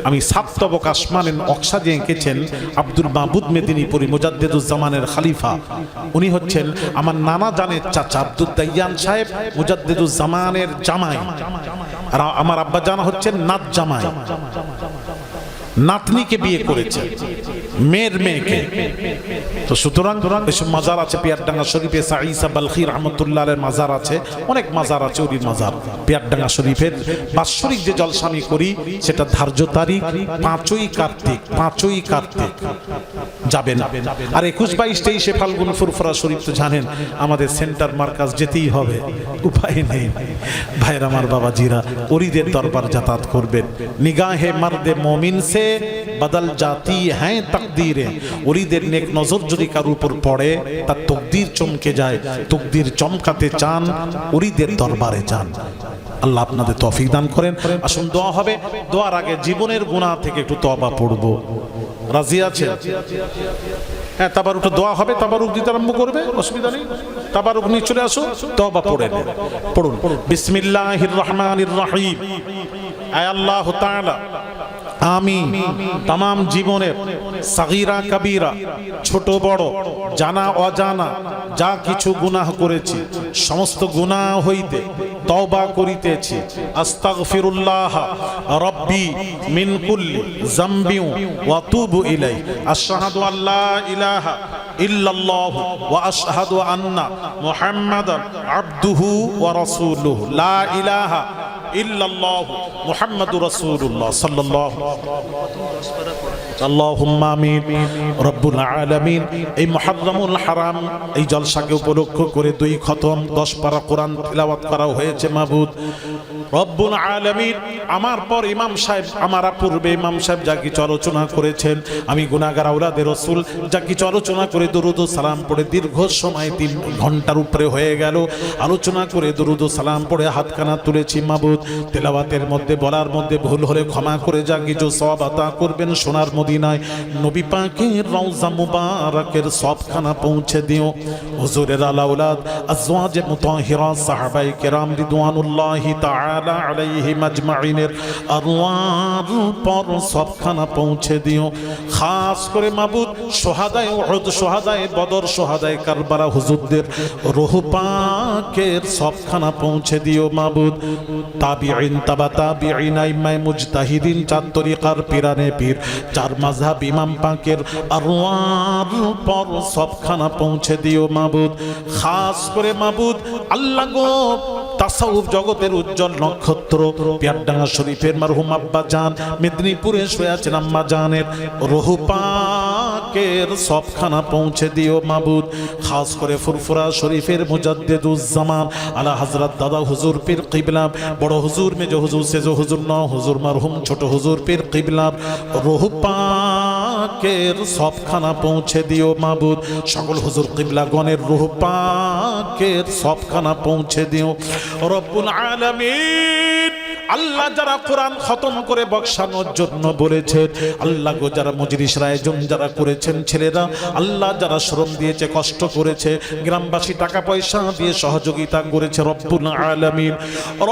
Speaker 1: আমি সাতবক আসমানের নকশা দিয়ে এঁকেছেন আব্দুল মাহবুদ মেদিনীপুরি মুজাদ্দিদুজ্জামানের খলিফা। উনি হচ্ছেন আমার নানা জানের চাচা আব্দুল দাইয়ান সাহেব মুজাদ্দিদুজ্জামানের জামাই। আর আমার আব্বা জানা হচ্ছেন নাত জামাই, নাতনিকে বিয়ে করেছেন। মেয়ের মেয়েকে। তো সুতরাং এসব মাজার আছে পিয়ারডাঙ্গা শরীফে, সাঈসা বালখি রহমতুল্লাহ আলাইহির মাজার আছে, অনেক মাজার আছে, ওরির মাজার। পিয়ারডাঙ্গা শরীফের বাৎসরিক যে জলসা আমি করি সেটা ধার্য তারিখ 5ই কার্তিক, 5ই কার্তিক যাবেন। আর 21, 22, 23 ফাল্গুন ফুরফুরা শরীফ তো জানেন আমাদের সেন্টার মার্কাজ যেতেই হবে, উপায় নেই। ভাইরা আমার বাবাজিরা, ওরিদের দরবার যাতায়াত করবেন। নিগাহে মার্দে মুমিন সে বদল জাতি হ্যাঁ তাকদীরে। ওরিদের নেক নজর যদি কার উপর পড়ে তার তকদির চমকে যায়। তকদির চমকাতে চান, ওরিদের দরবারে যান। আল্লাহ আপনাদের তৌফিক দান করেন। আসুন দোয়া হবে। দোয়ার আগে জীবনের গুনাহ থেকে একটু তওবা পড়ব। রাজি আছে? হ্যাঁ, তাবারুক দোয়া হবে, তাবারুক দিতে আরম্ভ করবে, অসুবিধা নেই। তাবারুক নিয়ে চলে আসো, তওবা পড়ে নেন। পড়ুন বিসমিল্লাহির রহমানির রহিম। আয় আল্লাহ তাআলা, আমি তামাম জীবনের সাগীরা কাবীরা, ছোট বড়, জানা অজানা যা কিছু গুনাহ করেছি সমস্ত গুনাহ হইতে তওবা করিতেছি। আস্তাগফিরুল্লাহ রাব্বি মিন কুল্লি যামবি ওয়া তুবু ইলাই। আশহাদু আল্লা ইলাহা ইল্লাল্লাহু ওয়া আশহাদু আন্না মুহাম্মাদান আবদুহু ওয়া রাসূলুহু। লা ইলাহা ইল্লাল্লাহু মুহাম্মাদুর রাসূলুল্লাহ সাল্লাল্লাহু আল্লাহুম্মা আমিন। রব্বুল আলামিন, এই মুহররমুল হারাম এই জলসাকে উপলক্ষ করে 2 খতম 10 পারা কোরআন তিলাওয়াত করা হয়েছে। মাবুদ রব্বুল আলামিন, আমার পর ইমাম সাহেব, আমার পূর্বে ইমাম সাহেব যা কিছু আলোচনা করেছেন, আমি গুনাহগার আওলাদে রাসূল যা কিছু আলোচনা করে দরুদ ও সালাম পড়ে দীর্ঘ সময় 3 ঘন্টার উপরে হয়ে গেল আলোচনা করে দরুদ ও সালাম পড়ে হাতখানা তুলেছি। মাবুদ, তেলাওয়াতের মধ্যে বলার মধ্যে ভুল হলে ক্ষমা করে যা কিছু সওয়াব আতা করবেন সোনার মদিনায় নবী পাকের রওজা মুবারকের সবখানা পৌঁছে দিও। হুজুরের আলাউলাদ আজওয়াজে মুতাহহিরা সাহাবায়ে কেরাম রিদওয়ানুল্লাহি তাআলা আলাইহিম আজমাইনের আরওয়াহ পর সবখানা পৌঁছে দিও। খাস করে মাবুদ শহাদায়ে উহুদ, শহাদায়ে বদর, শহাদায়ে কারবালা হুজুরদের রূহ পাকের সবখানা পৌঁছে দিও। মাবুদ তাবিঈন, তাবা তাবিঈন, আইম্মায়ে মুজতাহিদিন, 4 তরিকার পীরানে পীর, 4 মাযহাব ইমাম পাকের আরওয়াহ পর সবখানা পৌঁছে দিও। মাবুদ খাস করে মাবুদ আল্লাহ গো, তাসাউফ জগতের উজ্জ্বল নক্ষত্র পিয়ারডাঙ্গা শরীফের মারহুম আব্বা জান, মেদিনীপুরে শুয়ে আছেন আম্মা জানের রূহ পাকের সবখানা পৌঁছে দিও। মাবুদ খাস করে ফুরফুরা শরীফের মুজাদ্দিদুজ্জামান আলা হযরত দাদা হুজুর পীর কিবলা, বড় হুজুর, মেজ হুজুর, সেজ হুজুর, ন হুজুর মারহুম ছোট হুজুর পীর কিবলা রূহ পাকের সবখানা পৌঁছে দিও। মাবুদ সকল হুজুর কিবলাগণের রূহ পাকের সবখানা পৌঁছে দিও। রব্বুল আলামিন, আল্লাহ যারা কোরআন খতম করে বক্সানোর জন্য বলেছেন, আল্লাহ গো যারা মজলিসের আয়োজন যারা করেছেন ছেলেরা, আল্লাহ যারা শ্রম দিয়েছে, কষ্ট করেছে, গ্রামবাসী টাকা পয়সা দিয়ে সহযোগিতা করেছে, রব্বুল আলামিন,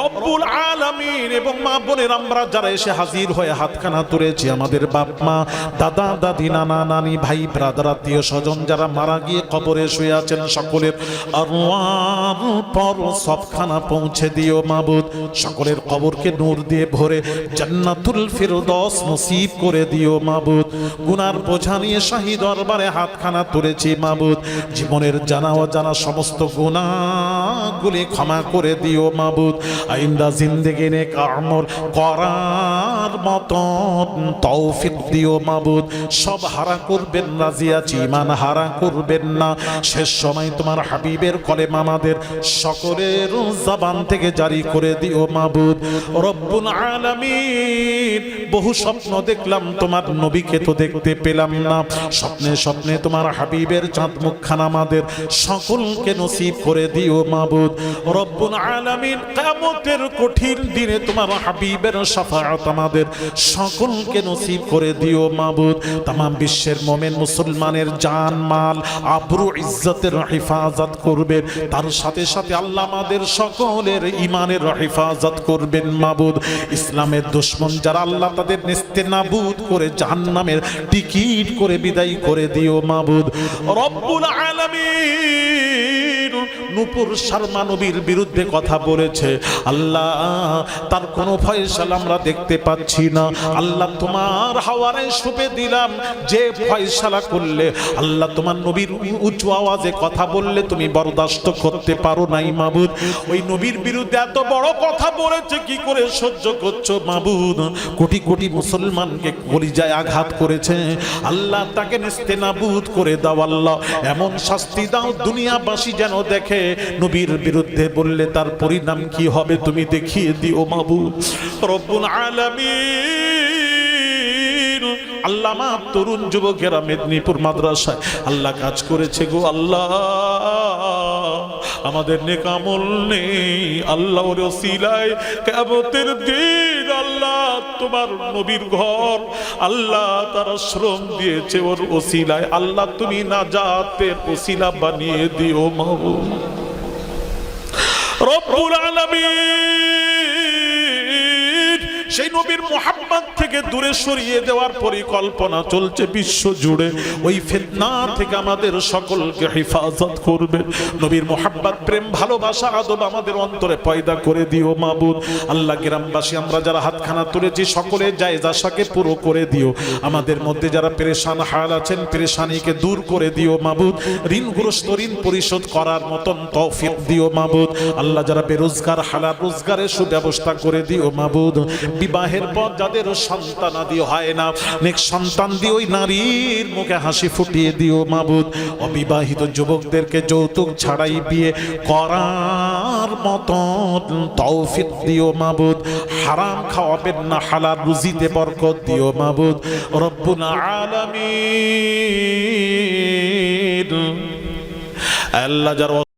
Speaker 1: রব্বুল আলামিন, এবং মা বোনের আমরা যারা এসে হাজির হয়ে হাতখানা তুলেছি, আমাদের বাপ মা, দাদা দাদি, নানা নানি, ভাই ব্রাদার, আত্মীয় স্বজন যারা মারা গিয়ে কবরে শুয়ে আছেন, সকলের আরওয়াহ পর সবখানা পৌঁছে দিও। মাবুদ সকলের কবরকে নূর দিয়ে ভরে জান্নাতুল ফিরদৌস নসিব করে দিও। মাবুদ গুনার বোঝা নিয়ে শাহী দরবারে হাতখানা তুলেছি। মাবুদ জীবনের জানা অজানা সমস্ত গুনাহগুলি ক্ষমা করে দিও। মাবুদ আইন্দা জিন্দেগি নেক আমল করার মতন তৌফিক দিও। মাবুদ সব হারা করবেন, রাজি আছি, ঈমান হারা করবেন না। শেষ সময় তোমার হাবিবের কলেমা আমাদের সকলের জবান থেকে জারি করে দিও। মাবুদ রব্বুল আলামিন, বহু স্বপ্ন দেখলাম, তোমার নবীকে তো দেখতে পেলাম না। স্বপ্নে স্বপ্নে তোমার হাবিবের চাঁদ মুখখানা আমাদের সকলকে নসিব করে দিও। মাবুদ রব্বুল আলামিন, কিয়ামতের কঠিন দিনে তোমার হাবিবের শাফাআত আমাদের সকলকে নসিব করে দিও। মাবুদ तमाम বিশ্বের মুমিন মুসলমানের জান মাল আবরু ইজ্জতের হেফাজত করবেন, তার সাথে সাথে আল্লাহ আমাদের সকলের ঈমানের হেফাজত করবেন। মাবুদ ইসলামের দুশমন যারা, আল্লাহ তাদের নেস্তেনাবুদ করে জাহান্নামের টিকিট করে বিদায় করে দিও। মাবুদ রব্বুল আলামিন, নূপুর শর্মা নবীর বিরুদ্ধে কথা বলেছে, আল্লাহ তার কোনো ফয়সালা আমরা দেখতে পাচ্ছি না। আল্লাহ তোমার হাওয়ারে শুপে দিলাম, যে ফয়সালা করলে আল্লাহ তোমার নবীর উঁচু আওয়াজে কথা বললে তুমি বরদাস্ত করতে পারো নাই মাবুদ। ওই নবীর বিরুদ্ধে এত বড় কথা বলেছে, কি করে সহ্য করছো মাবুদ? কোটি কোটি মুসলমানকে কলিজায় আঘাত করেছে, আল্লাহ তাকে নেস্তেনাবুদ করে দাও আল্লাহ। এমন শাস্তি দাও দুনিয়াবাসী যেন দেখে নবীর বিরুদ্ধে বললে তার পরিণাম কি হবে তুমি দেখিয়ে দিও মাবুদ রব্বুল আলামিন। আল্লামা তরুণ যুবকেরা মেদিনীপুর মাদ্রাসায় আল্লাহ কাজ করেছে গো আল্লাহ, আমাদের নেক আমল নেই আল্লাহ, ওর ওসিলায় কিয়ামতের দিন আল্লাহ তোমার নবীর ঘর আল্লাহ তারা শ্রম দিয়েছে, ওর ওসিলায় আল্লাহ তুমি নাজাতের ওসিলা বানিয়ে দিও মাবুদ রব্বুল আলামিন। সেই নবীর মুহাব্বত থেকে দূরে সরিয়ে দেওয়ার পরিকল্পনা চলছে বিশ্ব জুড়ে, ওই ফিতনা থেকে আমাদের সকলকে হেফাজত করবে। নবীর মুহাব্বত প্রেম ভালোবাসা আদব আমাদের অন্তরে পয়দা করে দিও মাবুদ। আল্লাহ গ্রামবাসী আমরা যারা হাতখানা তুলেছি সকলে জায়েজ আশাকে পুরো করে দিও। আমাদের মধ্যে যারা পেরেশান হাল আছেন পেরেশানিকে দূর করে দিও মাবুদ। ঋণগ্রস্ত ঋণ পরিশোধ করার মতন তৌফিক দিও মাবুদ। আল্লাহ যারা বেরোজগার হালাল রোজগারের সুব্যবস্থা করে দিও মাবুদ। বিবাহের পর যাদের সন্তানাদি হয় না নেক সন্তান দিয়ে ওই নারীর মুখে হাসি ফুটিয়ে দিও মাবুদ। অবিবাহিত যুবকদেরকে যৌতুক ছাড়াই বিয়ে করার মতন তৌফিক দিও মাবুদ। হারাম খাওয়াবেন না, হালাল রুজিতে বরকত দিও মাবুদ রব্বুল আলামিন। আল্লাহ যারা